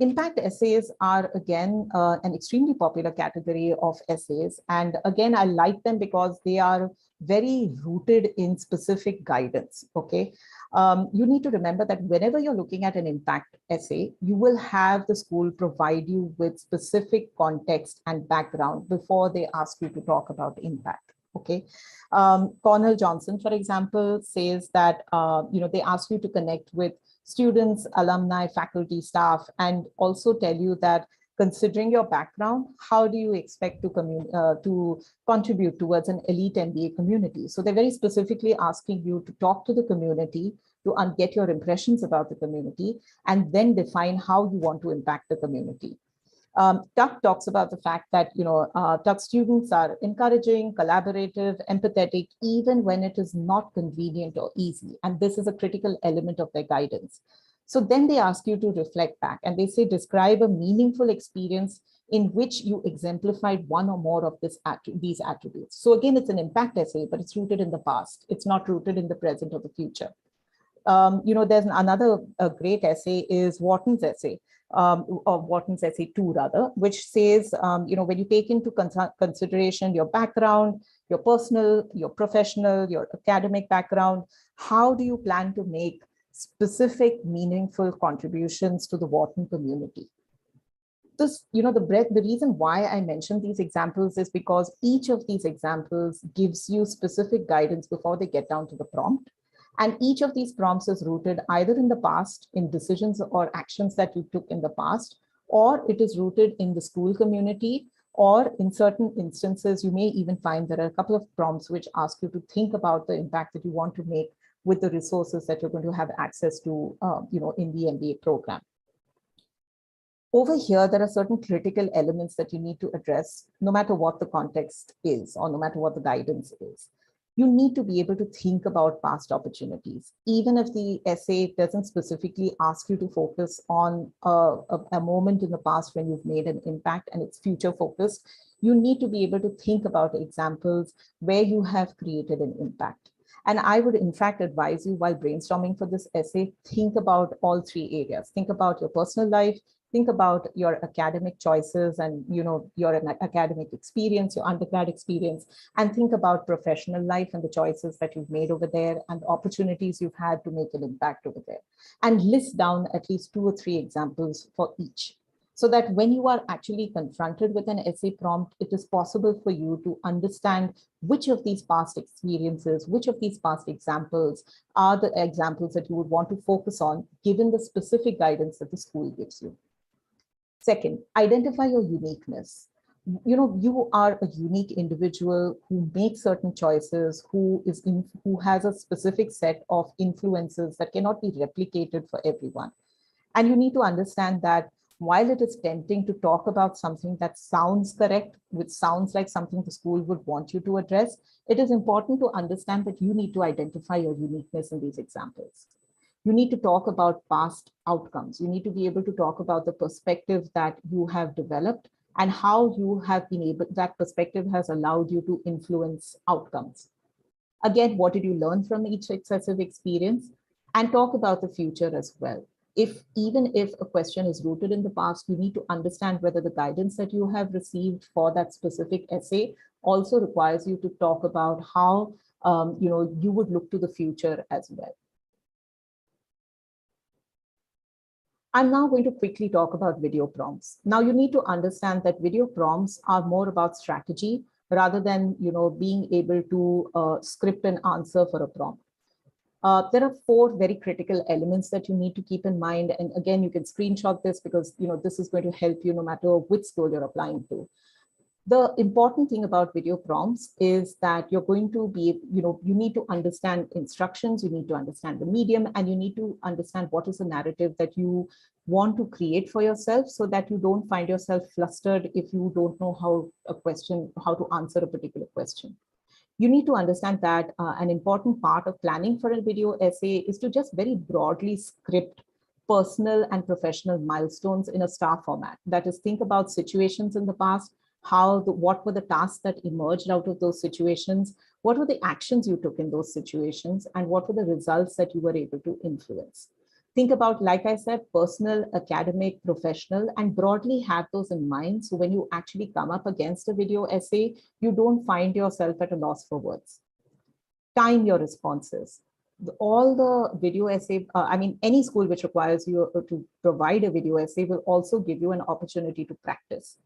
Impact essays are, again, an extremely popular category of essays. And again, I like them because they are very rooted in specific guidance, okay? You need to remember that whenever you're looking at an impact essay, you will have the school provide you with specific context and background before they ask you to talk about impact, okay? Cornell Johnson, for example, says that, they ask you to connect with students, alumni, faculty, staff, and also tell you that considering your background, how do you expect to contribute towards an elite MBA community? So they're very specifically asking you to talk to the community, to get your impressions about the community, and then define how you want to impact the community. Tuck talks about the fact that, Tuck students are encouraging, collaborative, empathetic, even when it is not convenient or easy. And this is a critical element of their guidance. So then they ask you to reflect back and they say, describe a meaningful experience in which you exemplified one or more of these attributes. So again, it's an impact essay, but it's rooted in the past. It's not rooted in the present or the future. There's another great essay is Wharton's essay. Or Wharton's essay 2 rather, which says, when you take into consideration your background, your personal, your professional, your academic background, how do you plan to make specific, meaningful contributions to the Wharton community? This, the reason why I mentioned these examples is because each of these examples gives you specific guidance before they get down to the prompt. And each of these prompts is rooted either in the past, in decisions or actions that you took in the past, or it is rooted in the school community, or in certain instances, you may even find there are a couple of prompts which ask you to think about the impact that you want to make with the resources that you're going to have access to, in the MBA program. Over here, there are certain critical elements that you need to address, no matter what the context is, or no matter what the guidance is. You need to be able to think about past opportunities. Even if the essay doesn't specifically ask you to focus on a moment in the past when you've made an impact and it's future focused, you need to be able to think about examples where you have created an impact. And I would in fact advise you, while brainstorming for this essay, think about all three areas. Think about your personal life, think about your academic choices and your academic experience, your undergrad experience, and think about professional life and the choices that you've made over there and the opportunities you've had to make an impact over there. And list down at least 2 or 3 examples for each, so that when you are actually confronted with an essay prompt, it is possible for you to understand which of these past experiences, which of these past examples are the examples that you would want to focus on, given the specific guidance that the school gives you. Second, identify your uniqueness. You are a unique individual who makes certain choices, who has a specific set of influences that cannot be replicated for everyone. And you need to understand that while it is tempting to talk about something that sounds correct, which sounds like something the school would want you to address, it is important to understand that you need to identify your uniqueness in these examples. You need to talk about past outcomes. You need to be able to talk about the perspective that you have developed and how you have been able, that perspective has allowed you to influence outcomes. Again, what did you learn from each successive experience? And talk about the future as well. Even if a question is rooted in the past, you need to understand whether the guidance that you have received for that specific essay also requires you to talk about how you would look to the future as well. I'm now going to quickly talk about video prompts. Now you need to understand that video prompts are more about strategy rather than being able to script an answer for a prompt. There are 4 very critical elements that you need to keep in mind. And again, you can screenshot this because this is going to help you no matter which school you're applying to. The important thing about video prompts is that you're going to be, you need to understand instructions, you need to understand the medium, and you need to understand what is the narrative that you want to create for yourself so that you don't find yourself flustered if you don't know how to answer a particular question. You need to understand that an important part of planning for a video essay is to just very broadly script personal and professional milestones in a star format. That is, think about situations in the past, what were the tasks that emerged out of those situations, what were the actions you took in those situations, and what were the results that you were able to influence. Think about, like I said, personal, academic, professional, and broadly have those in mind. So when you actually come up against a video essay, you don't find yourself at a loss for words. Time your responses. All the video essay, any school which requires you to provide a video essay will also give you an opportunity to practice.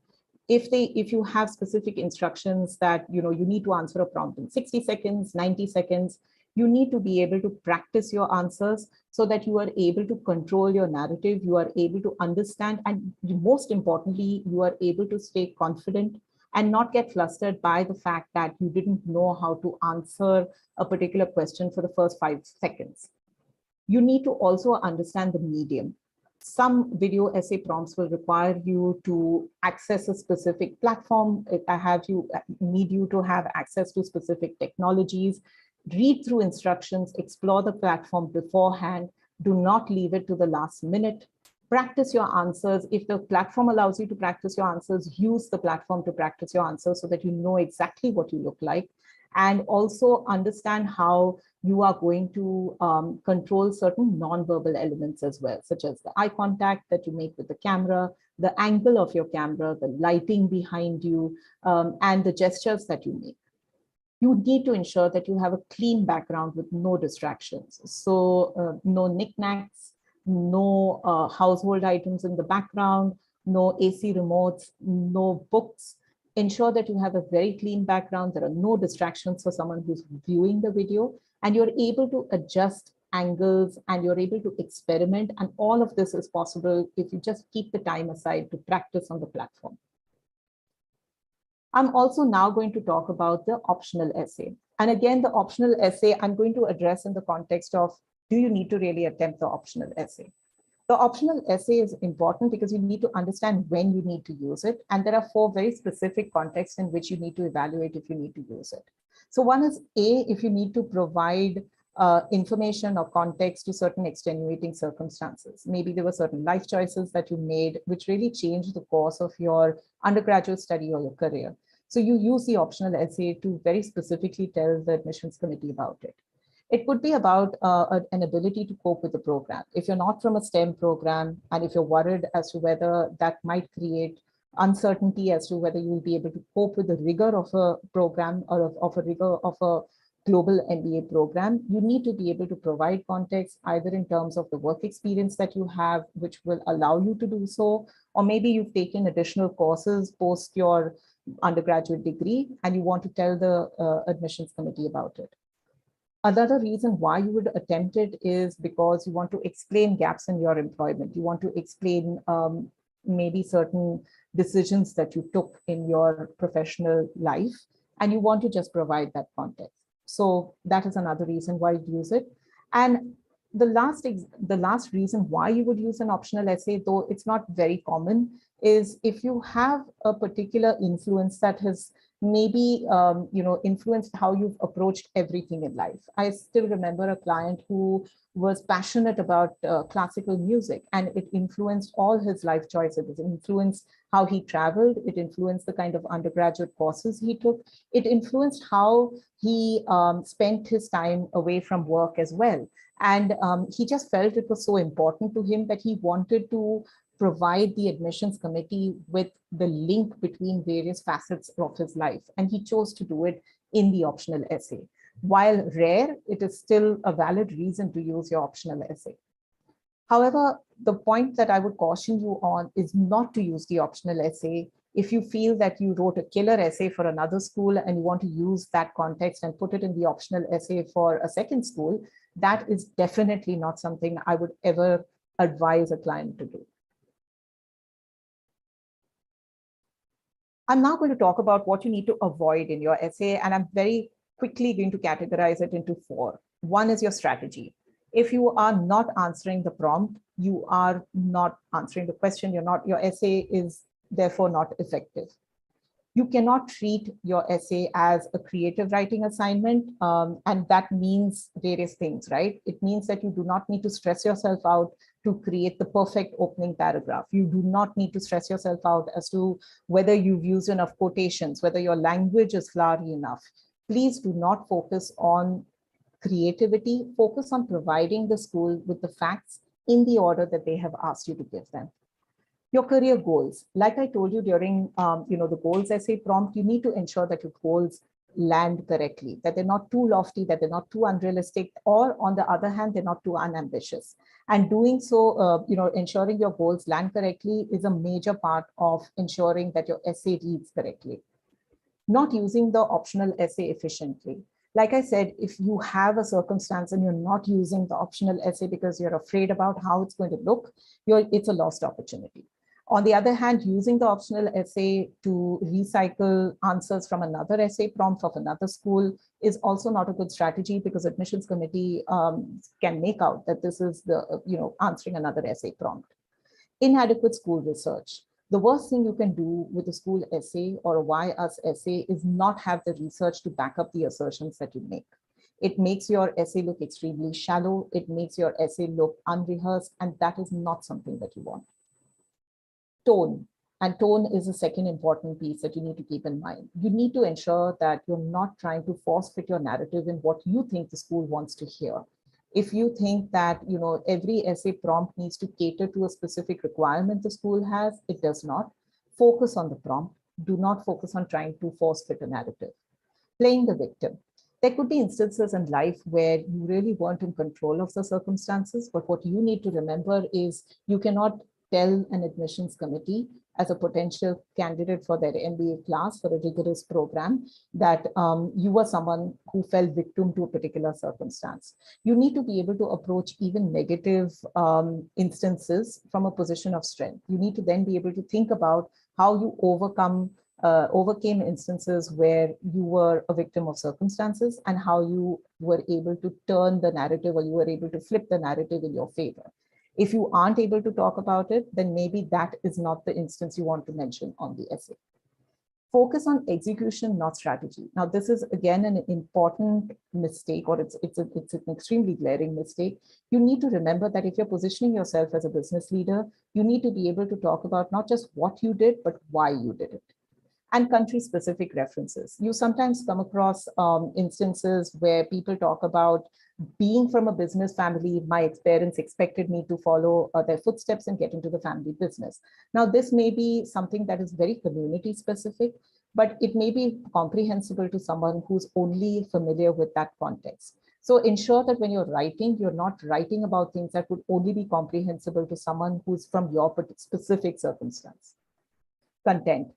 If you have specific instructions that you need to answer a prompt in 60 seconds, 90 seconds, you need to be able to practice your answers so that you are able to control your narrative, you are able to understand, and most importantly, you are able to stay confident and not get flustered by the fact that you didn't know how to answer a particular question for the first 5 seconds. You need to also understand the medium. Some video essay prompts will require you to access a specific platform. Need you to have access to specific technologies, read through instructions, explore the platform beforehand. Do not leave it to the last minute. Practice your answers. If the platform allows you to practice your answers, use the platform to practice your answers so that you know exactly what you look like. And also understand how you are going to control certain non-verbal elements as well, such as the eye contact that you make with the camera, the angle of your camera, the lighting behind you, and the gestures that you make. You need to ensure that you have a clean background with no distractions. So no knickknacks, no household items in the background, no AC remotes, no books. Ensure that you have a very clean background. There are no distractions for someone who's viewing the video, and you're able to adjust angles and you're able to experiment. And all of this is possible if you just keep the time aside to practice on the platform. I'm also now going to talk about the optional essay. And again, the optional essay I'm going to address in the context of, do you need to really attempt the optional essay? The optional essay is important because you need to understand when you need to use it. And there are 4 very specific contexts in which you need to evaluate if you need to use it. So one is A, if you need to provide information or context to certain extenuating circumstances. Maybe there were certain life choices that you made which really changed the course of your undergraduate study or your career. So you use the optional essay to very specifically tell the admissions committee about it. It could be about an ability to cope with the program. If you're not from a STEM program, and if you're worried as to whether that might create uncertainty as to whether you will be able to cope with the rigor of a program or of a rigor of a global MBA program, you need to be able to provide context either in terms of the work experience that you have, which will allow you to do so, or maybe you've taken additional courses post your undergraduate degree and you want to tell the admissions committee about it. Another reason why you would attempt it is because you want to explain gaps in your employment. You want to explain maybe certain decisions that you took in your professional life, and you want to just provide that context. So that is another reason why you use it. And the last reason why you would use an optional essay, though it's not very common, is if you have a particular influence that has maybe influenced how you've approached everything in life. I still remember a client who was passionate about classical music, and it influenced all his life choices. It influenced how he traveled. It influenced the kind of undergraduate courses he took. It influenced how he spent his time away from work as well. And he just felt it was so important to him that he wanted to provide the admissions committee with the link between various facets of his life. And he chose to do it in the optional essay. While rare, it is still a valid reason to use your optional essay. However, the point that I would caution you on is not to use the optional essay if you feel that you wrote a killer essay for another school and you want to use that context and put it in the optional essay for a second school. That is definitely not something I would ever advise a client to do. I'm now going to talk about what you need to avoid in your essay, and I'm very quickly going to categorize it into 4. One is your strategy. If you are not answering the prompt, you are not answering the question, your essay is therefore not effective. You cannot treat your essay as a creative writing assignment, and that means various things, right? It means that you do not need to stress yourself out to create the perfect opening paragraph. You do not need to stress yourself out as to whether you've used enough quotations, whether your language is flowery enough. Please do not focus on creativity. Focus on providing the school with the facts in the order that they have asked you to give them. Your career goals. Like I told you during the goals essay prompt, you need to ensure that your goals land correctly, that they're not too lofty, that they're not too unrealistic, or on the other hand, they're not too unambitious. And doing so, ensuring your goals land correctly is a major part of ensuring that your essay reads correctly. Not using the optional essay efficiently. Like I said, if you have a circumstance and you're not using the optional essay because you're afraid about how it's going to look, it's a lost opportunity. On the other hand, using the optional essay to recycle answers from another essay prompt of another school is also not a good strategy, because admissions committee can make out that this is answering another essay prompt. Inadequate school research. The worst thing you can do with a school essay or a why us essay is not have the research to back up the assertions that you make. It makes your essay look extremely shallow. It makes your essay look unrehearsed, and that is not something that you want. Tone. And tone is the second important piece that you need to keep in mind. You need to ensure that you're not trying to force fit your narrative in what you think the school wants to hear. If you think that every essay prompt needs to cater to a specific requirement the school has, it does not. Focus on the prompt. Do not focus on trying to force fit a narrative. Playing the victim. There could be instances in life where you really weren't in control of the circumstances, but what you need to remember is you cannot tell an admissions committee as a potential candidate for their MBA class for a rigorous program that you were someone who fell victim to a particular circumstance. You need to be able to approach even negative instances from a position of strength. You need to then be able to think about how you overcame instances where you were a victim of circumstances and how you were able to turn the narrative, or you were able to flip the narrative in your favor. If you aren't able to talk about it, then maybe that is not the instance you want to mention on the essay. Focus on execution, not strategy. Now, this is again an important mistake, or it's an extremely glaring mistake. You need to remember that if you're positioning yourself as a business leader, you need to be able to talk about not just what you did, but why you did it. And country-specific references. You sometimes come across instances where people talk about being from a business family, my parents expected me to follow their footsteps and get into the family business. Now, this may be something that is very community specific, but it may be comprehensible to someone who's only familiar with that context. So ensure that when you're not writing about things that would only be comprehensible to someone who's from your specific circumstance. Content.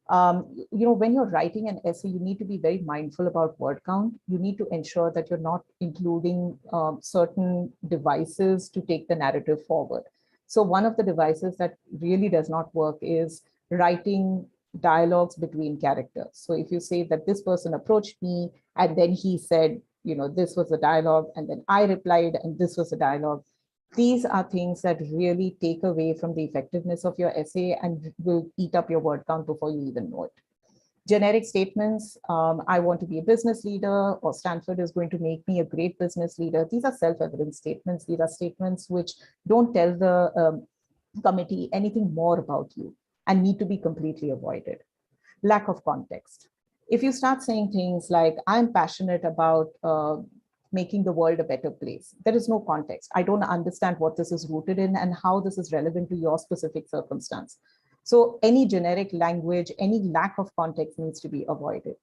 When you're writing an essay, you need to be very mindful about word count. You need to ensure that you're not including certain devices to take the narrative forward. So one of the devices that really does not work is writing dialogues between characters. So if you say that this person approached me and then he said, this was the dialogue, and then I replied and this was the dialogue. These are things that really take away from the effectiveness of your essay and will eat up your word count before you even know it. Generic statements, I want to be a business leader, or Stanford is going to make me a great business leader. These are self-evident statements. These are statements which don't tell the committee anything more about you and need to be completely avoided. Lack of context. If you start saying things like, I'm passionate about making the world a better place, there is no context. I don't understand what this is rooted in and how this is relevant to your specific circumstance. So any generic language, any lack of context needs to be avoided.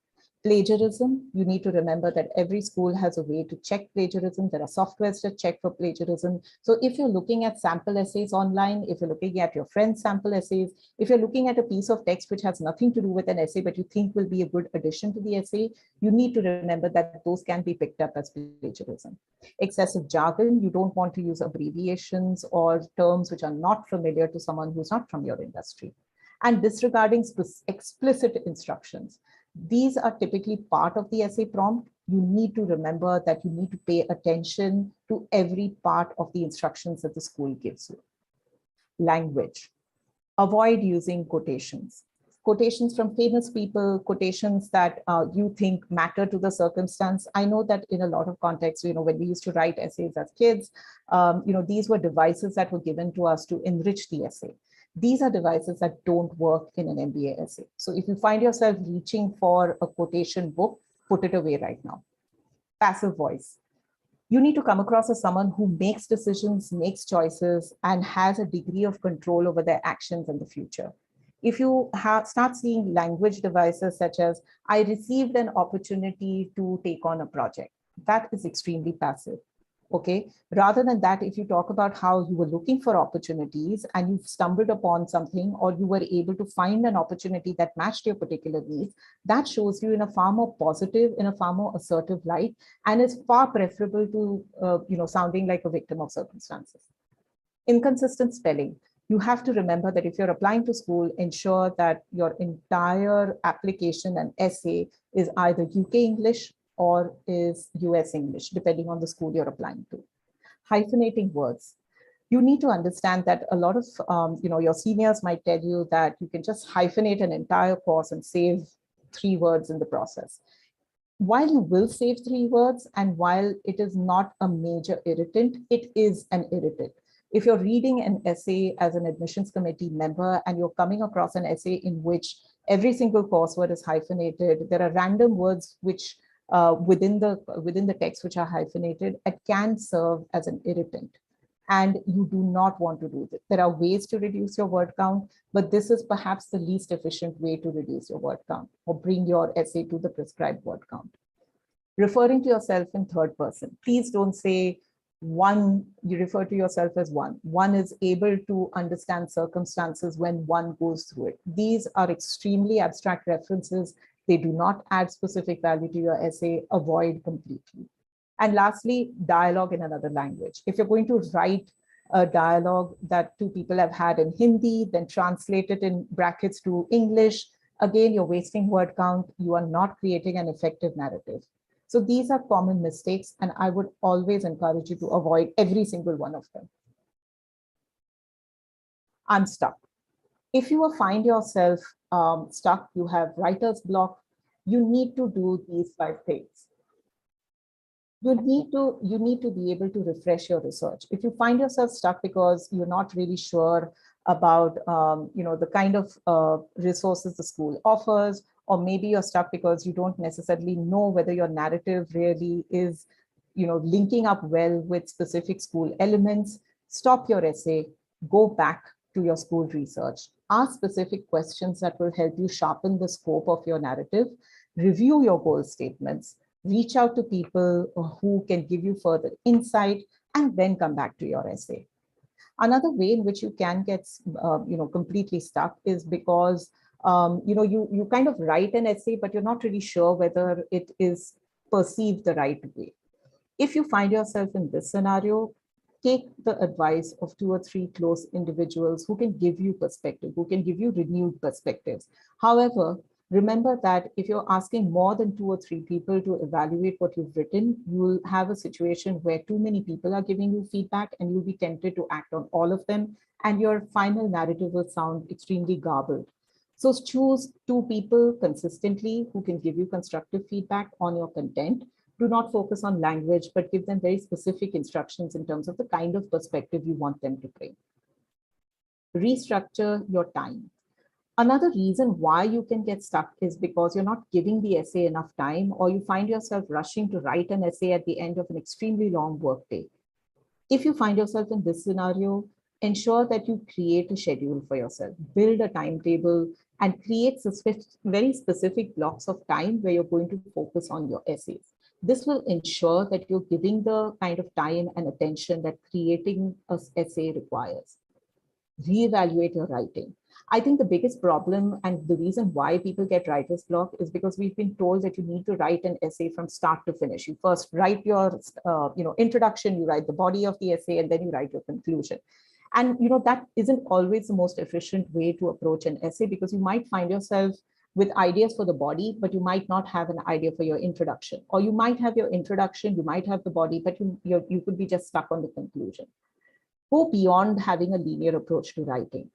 Plagiarism, you need to remember that every school has a way to check plagiarism. There are softwares to check for plagiarism. So if you're looking at sample essays online, if you're looking at your friend's sample essays, if you're looking at a piece of text which has nothing to do with an essay, but you think will be a good addition to the essay, you need to remember that those can be picked up as plagiarism. Excessive jargon, you don't want to use abbreviations or terms which are not familiar to someone who's not from your industry. And disregarding explicit instructions. These are typically part of the essay prompt. You need to remember that you need to pay attention to every part of the instructions that the school gives you. Language. Avoid using quotations. Quotations from famous people, quotations that you think matter to the circumstance. I know that in a lot of contexts, when we used to write essays as kids, these were devices that were given to us to enrich the essay. These are devices that don't work in an MBA essay. So if you find yourself reaching for a quotation book, put it away right now. Passive voice. You need to come across as someone who makes decisions, makes choices, and has a degree of control over their actions in the future. If you start seeing language devices such as, I received an opportunity to take on a project, that is extremely passive. Okay, rather than that, if you talk about how you were looking for opportunities and you stumbled upon something, or you were able to find an opportunity that matched your particular needs, that shows you in a far more positive, in a far more assertive light, and is far preferable to sounding like a victim of circumstances. Inconsistent spelling. You have to remember that if you're applying to school, ensure that your entire application and essay is either UK English or is US English, depending on the school you're applying to. Hyphenating words. You need to understand that a lot of your seniors might tell you that you can just hyphenate an entire course and save 3 words in the process. While you will save 3 words, and while it is not a major irritant, it is an irritant. If you're reading an essay as an admissions committee member and you're coming across an essay in which every single course word is hyphenated, there are random words which within the text which are hyphenated, it can serve as an irritant. And you do not want to do this. There are ways to reduce your word count, but this is perhaps the least efficient way to reduce your word count or bring your essay to the prescribed word count. Referring to yourself in third person. Please don't say one, you refer to yourself as one. One is able to understand circumstances when one goes through it. These are extremely abstract references. They do not add specific value to your essay. Avoid completely. And lastly, dialogue in another language. If you're going to write a dialogue that 2 people have had in Hindi, then translate it in brackets to English, again, you're wasting word count. You are not creating an effective narrative. So these are common mistakes, and I would always encourage you to avoid every single one of them. I'm stuck. If you find yourself stuck, you have writer's block, you need to do these 5 things. You need to be able to refresh your research. If you find yourself stuck because you're not really sure about the kind of resources the school offers, or maybe you're stuck because you don't necessarily know whether your narrative really is linking up well with specific school elements, stop your essay, go back to your school research, ask specific questions that will help you sharpen the scope of your narrative, review your goal statements, reach out to people who can give you further insight, and then come back to your essay. Another way in which you can get completely stuck is because you kind of write an essay, but you're not really sure whether it is perceived the right way. If you find yourself in this scenario, take the advice of 2 or 3 close individuals who can give you perspective, who can give you renewed perspectives. However, remember that if you're asking more than 2 or 3 people to evaluate what you've written, you'll have a situation where too many people are giving you feedback and you'll be tempted to act on all of them, and your final narrative will sound extremely garbled. So choose 2 people consistently who can give you constructive feedback on your content. Do not focus on language, but give them very specific instructions in terms of the kind of perspective you want them to bring. Restructure your time. Another reason why you can get stuck is because you're not giving the essay enough time, or you find yourself rushing to write an essay at the end of an extremely long workday. If you find yourself in this scenario, ensure that you create a schedule for yourself, build a timetable, and create very specific blocks of time where you're going to focus on your essays. This will ensure that you're giving the kind of time and attention that creating an essay requires. Reevaluate your writing. I think the biggest problem and the reason why people get writer's block is because we've been told that you need to write an essay from start to finish. You first write your introduction, you write the body of the essay, and then you write your conclusion. And that isn't always the most efficient way to approach an essay, because you might find yourself with ideas for the body, but you might not have an idea for your introduction. Or you might have your introduction, you might have the body, but you could be just stuck on the conclusion. Go beyond having a linear approach to writing.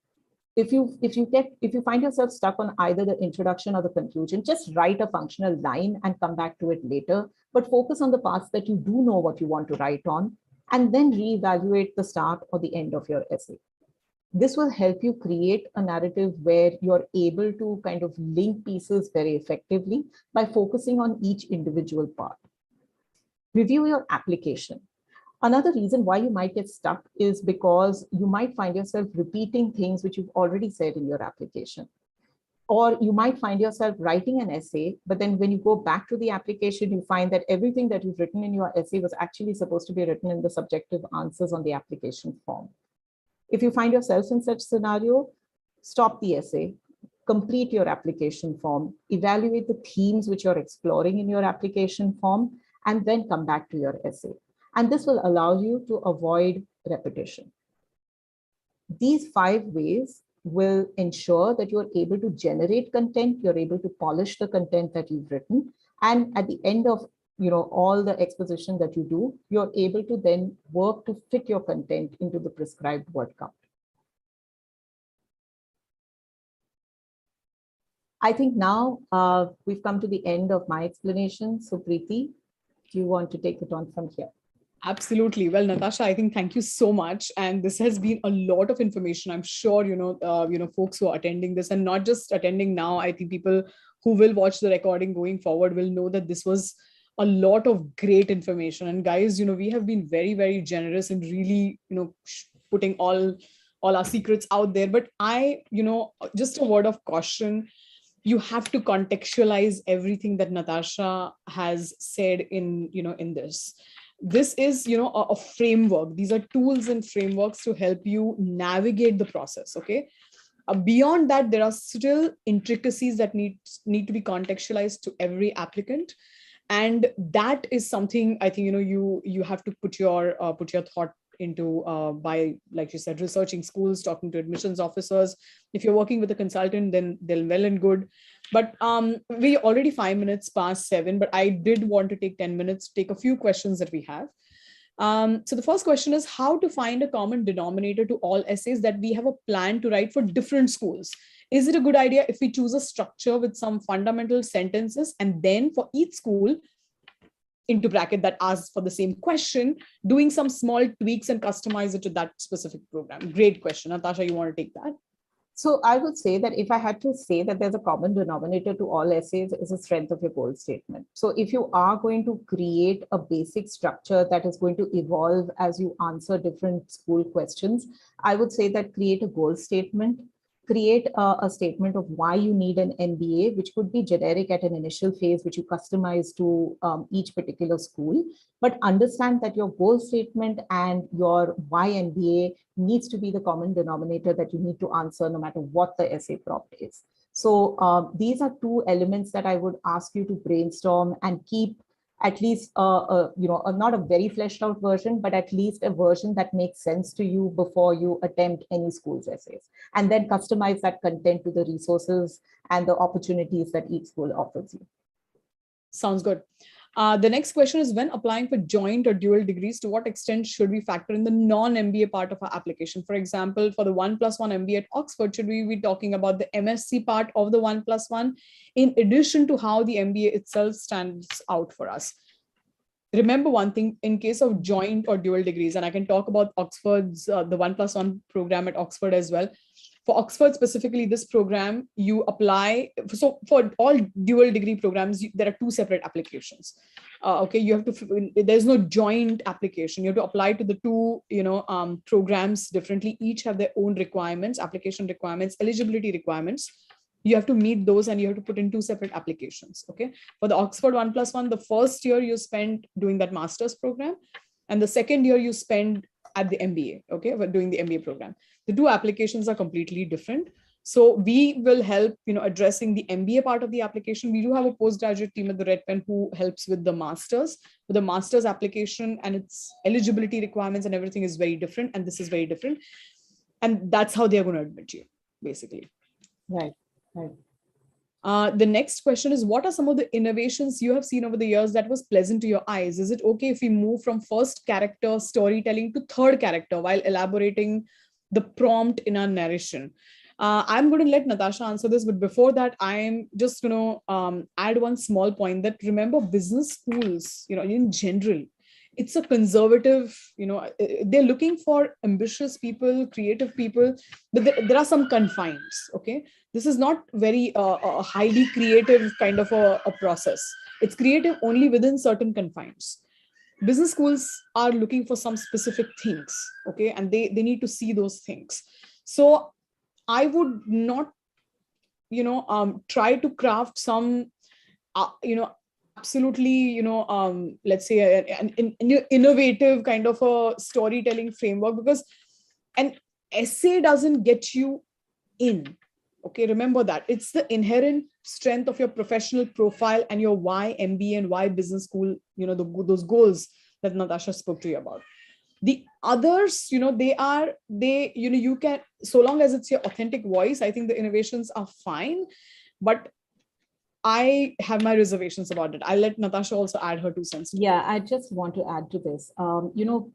If you find yourself stuck on either the introduction or the conclusion, just write a functional line and come back to it later, but focus on the parts that you do know what you want to write on, and then reevaluate the start or the end of your essay. This will help you create a narrative where you're able to kind of link pieces very effectively by focusing on each individual part. Review your application. Another reason why you might get stuck is because you might find yourself repeating things which you've already said in your application. Or you might find yourself writing an essay, but then when you go back to the application, you find that everything that you've written in your essay was actually supposed to be written in the subjective answers on the application form. If you find yourself in such scenario, stop the essay, complete your application form, evaluate the themes which you're exploring in your application form, and then come back to your essay. And this will allow you to avoid repetition. These 5 ways will ensure that you're able to generate content, you're able to polish the content that you've written, and at the end of all the exposition that you do, you're able to then work to fit your content into the prescribed word count. I think now we've come to the end of my explanation. So Preeti, do you want to take it on from here? Absolutely. Well, Natasha, I think thank you so much. And this has been a lot of information. I'm sure, folks who are attending this, and not just attending now, I think people who will watch the recording going forward will know that this was a lot of great information. And guys, we have been very, very generous in really, putting all our secrets out there. But just a word of caution, you have to contextualize everything that Natasha has said in this. This is, a framework. These are tools and frameworks to help you navigate the process. Okay. Beyond that, there are still intricacies that need to be contextualized to every applicant. And that is something I think, you have to put your thought into by, like you said, researching schools, talking to admissions officers. If you're working with a consultant, then they're well and good. But we already 5 minutes past 7, but I did want to take 10 minutes, take a few questions that we have. So the first question is how to find a common denominator to all essays that we have a plan to write for different schools. Is it a good idea if we choose a structure with some fundamental sentences and then for each school, into bracket that asks for the same question, doing some small tweaks and customize it to that specific program? Great question. Natasha, you want to take that? So I would say that if I had to say that there's a common denominator to all essays is the strength of your goal statement. So if you are going to create a basic structure that is going to evolve as you answer different school questions, I would say that create a goal statement, create a statement of why you need an MBA, which could be generic at an initial phase, which you customize to each particular school. But understand that your goal statement and your why MBA needs to be the common denominator that you need to answer no matter what the essay prompt is. So these are two elements that I would ask you to brainstorm and keep at least not a very fleshed out version, but at least a version that makes sense to you before you attempt any school's essays. And then customize that content to the resources and the opportunities that each school offers you. Sounds good. The next question is, when applying for joint or dual degrees, to what extent should we factor in the non-MBA part of our application? For example, for the 1+1 MBA at Oxford, should we be talking about the MSc part of the 1+1 in addition to how the MBA itself stands out for us? Remember one thing, in case of joint or dual degrees, and I can talk about Oxford's, the 1+1 program at Oxford as well. For Oxford specifically, this program, you apply, so for all dual degree programs, there are two separate applications. Okay, you have to, there's no joint application. You have to apply to the two, programs differently. Each have their own requirements, application requirements, eligibility requirements. You have to meet those and you have to put in two separate applications. Okay, for the Oxford 1+1, the first year you spend doing that master's program, and the second year you spend at the MBA, okay, doing the MBA program. The two applications are completely different. So we will help, addressing the MBA part of the application. We do have a postgraduate team at the Red Pen who helps with the master's. With the master's application and its eligibility requirements and everything is very different, and this is very different. And that's how they're going to admit you, basically. Right, right. The next question is, what are some of the innovations you have seen over the years that was pleasant to your eyes? Is it okay if we move from first character storytelling to third character while elaborating the prompt in our narration? I'm going to let Natasha answer this, but before that, I'm just going to add one small point that, remember, business schools, in general, it's a conservative, they're looking for ambitious people, creative people, but there are some confines. Okay, this is not very a highly creative kind of a process. It's creative only within certain confines. Business schools are looking for some specific things, okay, and they need to see those things. So I would not, try to craft some, absolutely, let's say an innovative kind of a storytelling framework, because an essay doesn't get you in. Okay, remember that. It's the inherent strength of your professional profile and your why MBA and why business school, those goals that Natasha spoke to you about. The others, you can, so long as it's your authentic voice, I think the innovations are fine. But I have my reservations about it. I'll let Natasha also add her 2 cents. Yeah, I just want to add to this. You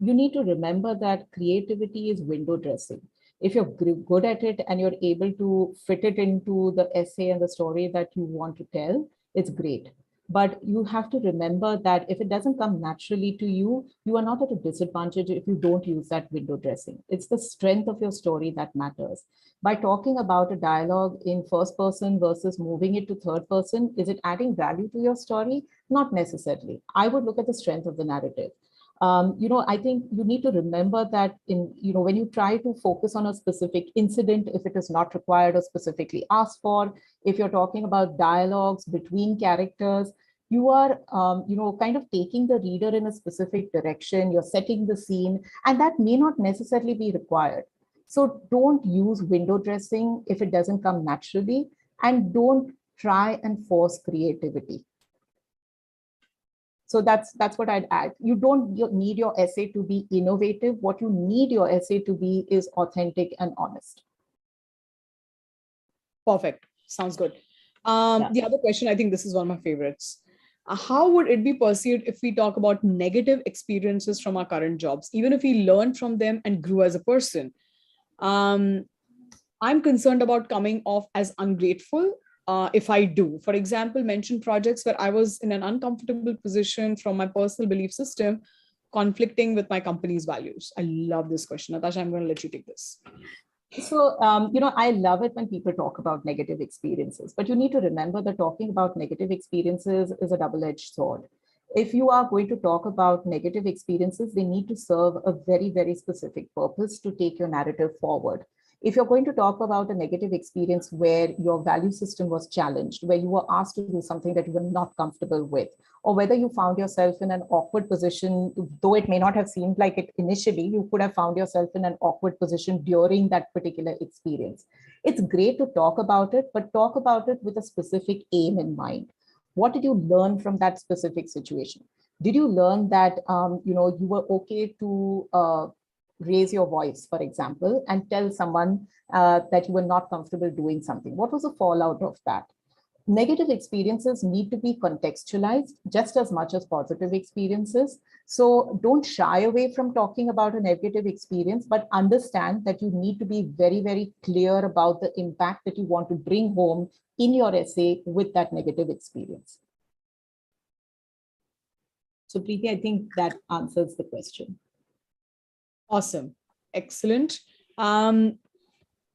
need to remember that creativity is window dressing. If you're good at it and you're able to fit it into the essay and the story that you want to tell, it's great. But you have to remember that if it doesn't come naturally to you, you are not at a disadvantage if you don't use that window dressing. It's the strength of your story that matters. By talking about a dialogue in first person versus moving it to third person, is it adding value to your story? Not necessarily. I would look at the strength of the narrative. I think you need to remember that when you try to focus on a specific incident, if it is not required or specifically asked for, if you're talking about dialogues between characters, you are, kind of taking the reader in a specific direction, you're setting the scene, and that may not necessarily be required. So don't use window dressing if it doesn't come naturally, and don't try and force creativity. So that's what I'd add. You don't need your essay to be innovative. What you need your essay to be is authentic and honest. Perfect. Sounds good. The other question, I think this is one of my favorites. How would it be perceived if we talk about negative experiences from our current jobs, even if we learn from them and grew as a person? I'm concerned about coming off as ungrateful if I do. For example, mention projects where I was in an uncomfortable position from my personal belief system, conflicting with my company's values. I love this question. Natasha, I'm going to let you take this. So, I love it when people talk about negative experiences, but you need to remember that talking about negative experiences is a double-edged sword. If you are going to talk about negative experiences, they need to serve a very, very specific purpose to take your narrative forward. If you're going to talk about a negative experience where your value system was challenged, where you were asked to do something that you were not comfortable with, or whether you found yourself in an awkward position, though it may not have seemed like it initially, you could have found yourself in an awkward position during that particular experience. It's great to talk about it, but talk about it with a specific aim in mind. What did you learn from that specific situation? Did you learn that you were okay to raise your voice, for example, and tell someone that you were not comfortable doing something? What was the fallout of that? Negative experiences need to be contextualized just as much as positive experiences. So don't shy away from talking about a negative experience, but understand that you need to be very, very clear about the impact that you want to bring home in your essay with that negative experience. So Preeti, I think that answers the question. Awesome. Excellent.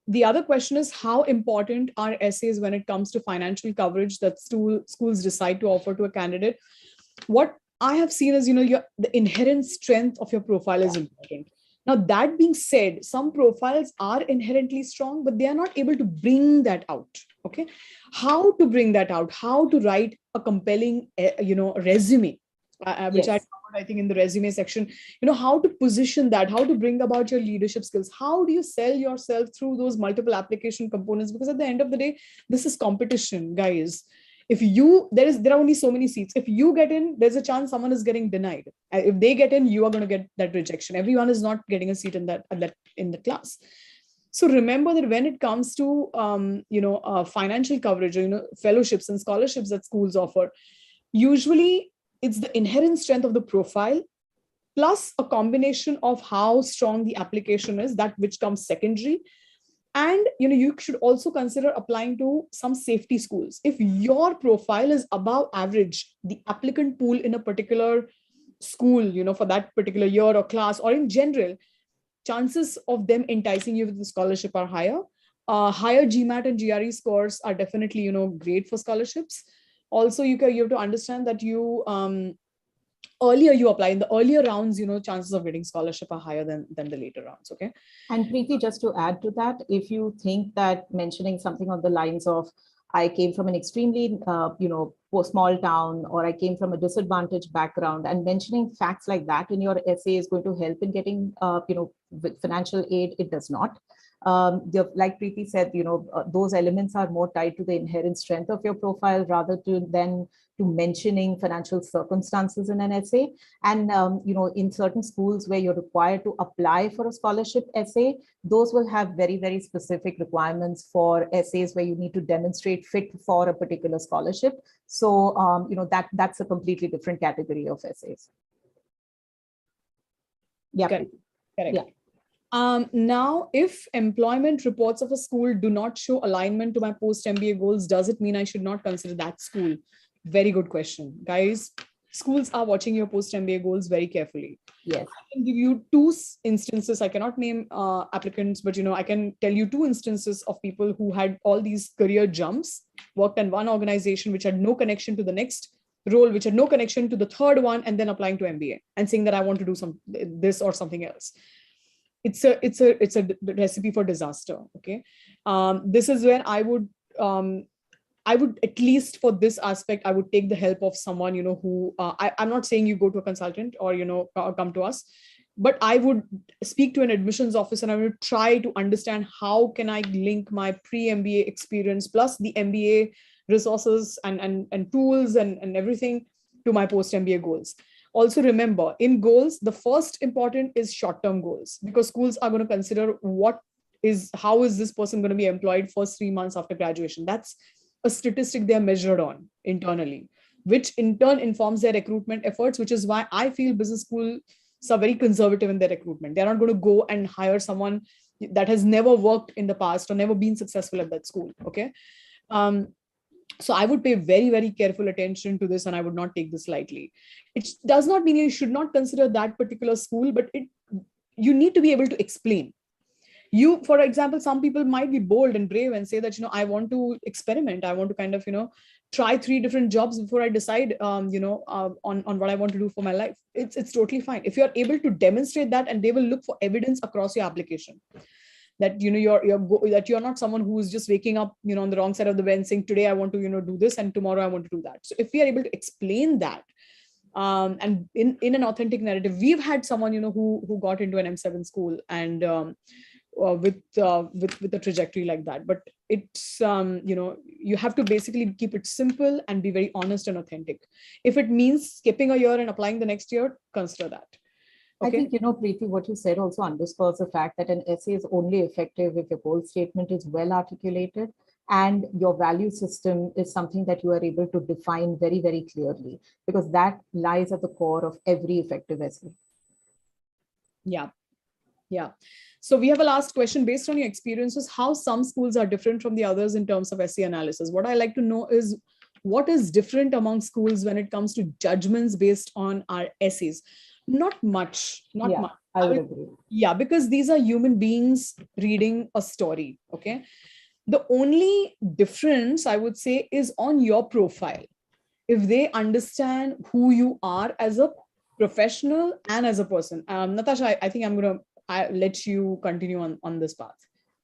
The other question is, how important are essays when it comes to financial coverage that schools decide to offer to a candidate? What I have seen is, the inherent strength of your profile is important. Now, that being said, some profiles are inherently strong, but they are not able to bring that out. Okay. How to bring that out? How to write a compelling, resume, which Yes. I think in the resume section, how to position that, how to bring about your leadership skills, how do you sell yourself through those multiple application components? Because at the end of the day, this is competition, guys. If there are only so many seats. If you get in, there's a chance someone is getting denied. If they get in, you are going to get that rejection. Everyone is not getting a seat in the class. So remember that when it comes to financial coverage, fellowships and scholarships that schools offer, usually it's the inherent strength of the profile plus a combination of how strong the application is, that which comes secondary. And you should also consider applying to some safety schools. If your profile is above average, the applicant pool in a particular school, for that particular year or class or in general, chances of them enticing you with the scholarship are higher. Higher GMAT and GRE scores are definitely, great for scholarships. Also, you have to understand that earlier you apply in the earlier rounds, chances of getting scholarship are higher than the later rounds. Okay. And Preeti, just to add to that, if you think that mentioning something on the lines of, I came from an extremely, small town, or I came from a disadvantaged background, and mentioning facts like that in your essay is going to help in getting, financial aid, it does not. Like Preeti said, those elements are more tied to the inherent strength of your profile rather than to mentioning financial circumstances in an essay. And, in certain schools where you're required to apply for a scholarship essay, those will have very, very specific requirements for essays where you need to demonstrate fit for a particular scholarship. So, that's a completely different category of essays. Yeah. Correct. Yeah. Now, if employment reports of a school do not show alignment to my post-MBA goals, does it mean I should not consider that school? Very good question. Guys, schools are watching your post-MBA goals very carefully. Yes. I can give you two instances. I cannot name applicants, but I can tell you two instances of people who had all these career jumps, worked in one organization which had no connection to the next role, which had no connection to the third one, and then applying to MBA and saying that I want to do this or something else. It's a recipe for disaster. Okay. This is where I would at least for this aspect, I would take the help of someone, who I'm not saying you go to a consultant or, come to us, but I would speak to an admissions officer and I would try to understand how can I link my pre-MBA experience plus the MBA resources and tools and everything to my post-MBA goals. Also remember, in goals, the first important is short-term goals, because schools are going to consider how is this person going to be employed first 3 months after graduation. That's a statistic they're measured on internally. which in turn informs their recruitment efforts, which is why I feel business schools are very conservative in their recruitment. They're not going to go and hire someone that has never worked in the past or never been successful at that school. Okay. So I would pay very, very careful attention to this, and I would not take this lightly. It does not mean you should not consider that particular school, but you need to be able to explain. For example, some people might be bold and brave and say that, I want to experiment. I want to kind of, try 3 different jobs before I decide, on what I want to do for my life. It's totally fine. If you're able to demonstrate that, and they will look for evidence across your application, that that you're not someone who's just waking up on the wrong side of the bed saying, today I want to do this, and tomorrow I want to do that. So if we are able to explain that, and in an authentic narrative, we've had someone who got into an M7 school, and with a trajectory like that. But it's you have to basically keep it simple and be very honest and authentic. If it means skipping a year and applying the next year, consider that. Okay. I think, Preeti, what you said also underscores the fact that an essay is only effective if your goal statement is well articulated and your value system is something that you are able to define very, very clearly, because that lies at the core of every effective essay. Yeah. Yeah. So we have a last question. Based on your experiences, how some schools are different from the others in terms of essay analysis? What I like to know is, what is different among schools when it comes to judgments based on our essays? Not much. I would agree. Yeah, because these are human beings reading a story. Okay. The only difference, I would say, is on your profile. If they understand who you are as a professional and as a person. Natasha, I think I'm going to let you continue on this path.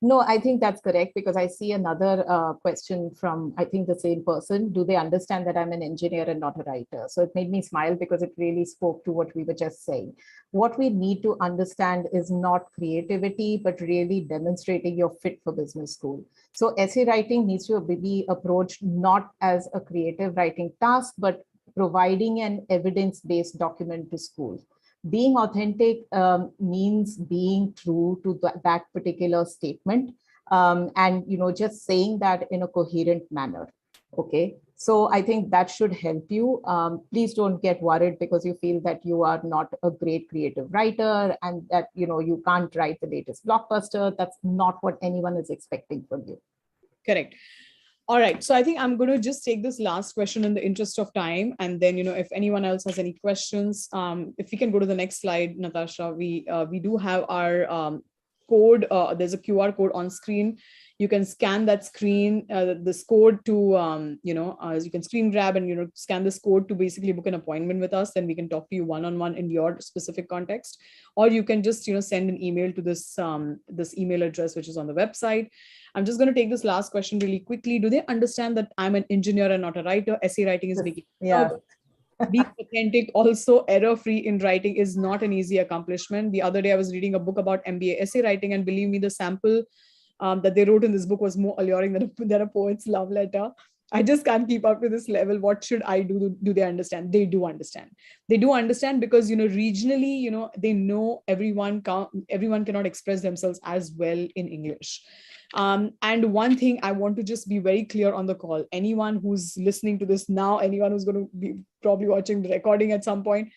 No, I think that's correct, because I see another question from, I think, the same person. Do they understand that I'm an engineer and not a writer? So it made me smile because it really spoke to what we were just saying. What we need to understand is not creativity, but really demonstrating your fit for business school. So essay writing needs to be approached not as a creative writing task, but providing an evidence-based document to school. Being authentic means being true to that particular statement, and just saying that in a coherent manner. Okay, so I think that should help you. Please don't get worried because you feel that you are not a great creative writer and that you can't write the latest blockbuster. That's not what anyone is expecting from you. Correct. All right. So I think I'm going to just take this last question in the interest of time. And then, if anyone else has any questions, if we can go to the next slide, Natasha, we do have our code. There's a QR code on screen. You can scan that screen, this code to, you can screen grab and, scan this code to basically book an appointment with us. Then we can talk to you one-on-one in your specific context. Or you can just, send an email to this email address, which is on the website. I'm just going to take this last question really quickly. Do they understand that I'm an engineer and not a writer? Essay writing is making being authentic, also error-free in writing is not an easy accomplishment. The other day I was reading a book about MBA essay writing, and believe me, the sample that they wrote in this book was more alluring than a poet's love letter. I just can't keep up to this level. What should I do? Do they understand? They do understand. They do understand because, regionally, they know everyone cannot express themselves as well in English. And one thing I want to just be very clear on the call, anyone who's listening to this now, anyone who's going to be probably watching the recording at some point,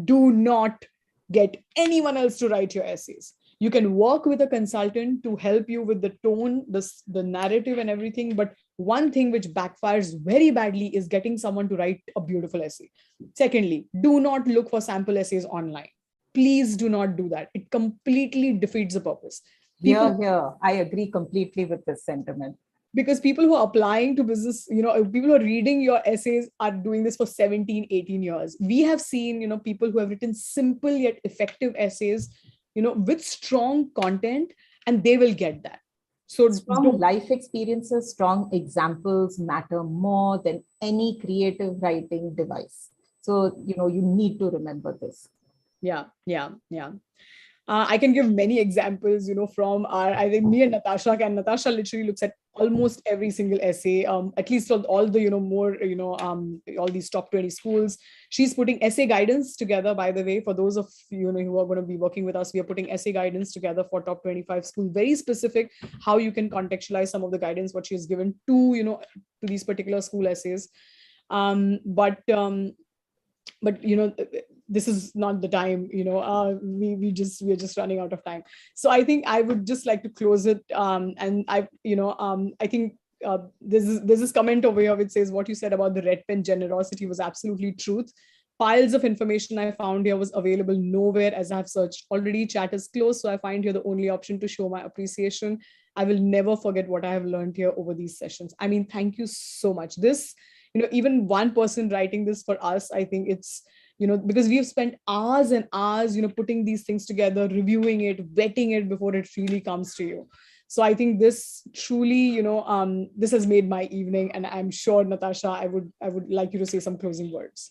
do not get anyone else to write your essays. You can work with a consultant to help you with the tone, the narrative and everything. But one thing which backfires very badly is getting someone to write a beautiful essay. Secondly, do not look for sample essays online. Please do not do that. It completely defeats the purpose. Here, I agree completely with this sentiment. Because people who are applying to business, people who are reading your essays are doing this for 17, 18 years. We have seen, people who have written simple yet effective essays, with strong content, and they will get that. So strong life experiences, strong examples matter more than any creative writing device. So, you need to remember this. Yeah. I can give many examples, from I think me and Natasha Natasha literally looks at almost every single essay, at least all the, more, all these top 20 schools. She's putting essay guidance together, by the way, for those of you who are going to be working with us. We are putting essay guidance together for top 25 schools, very specific, how you can contextualize some of the guidance, what she has given to, to these particular school essays. But you know, this is not the time, you know, we're just running out of time. So I think I would just like to close it. And I think there's this comment over here which says what you said about the red pen generosity was absolutely truth. Piles of information I found here was available nowhere as I've searched already. Chat is closed, so I find here the only option to show my appreciation. I will never forget what I have learned here over these sessions. I mean, thank you so much. This, you know, even one person writing this for us, I think it's, you know, because we've spent hours and hours, you know, putting these things together, reviewing it, vetting it before it really comes to you. So I think this truly, you know, this has made my evening, and I'm sure, Natasha, I would like you to say some closing words.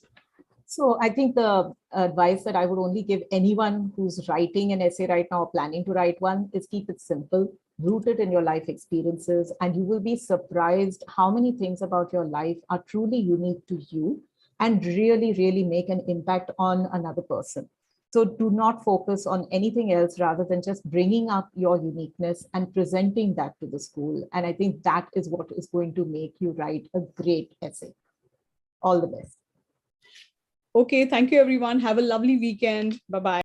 So I think the advice that I would only give anyone who's writing an essay right now or planning to write one is keep it simple, root it in your life experiences, and you will be surprised how many things about your life are truly unique to you and really, really make an impact on another person. So do not focus on anything else rather than just bringing up your uniqueness and presenting that to the school. And I think that is what is going to make you write a great essay. All the best. Okay, thank you, everyone. Have a lovely weekend. Bye-bye.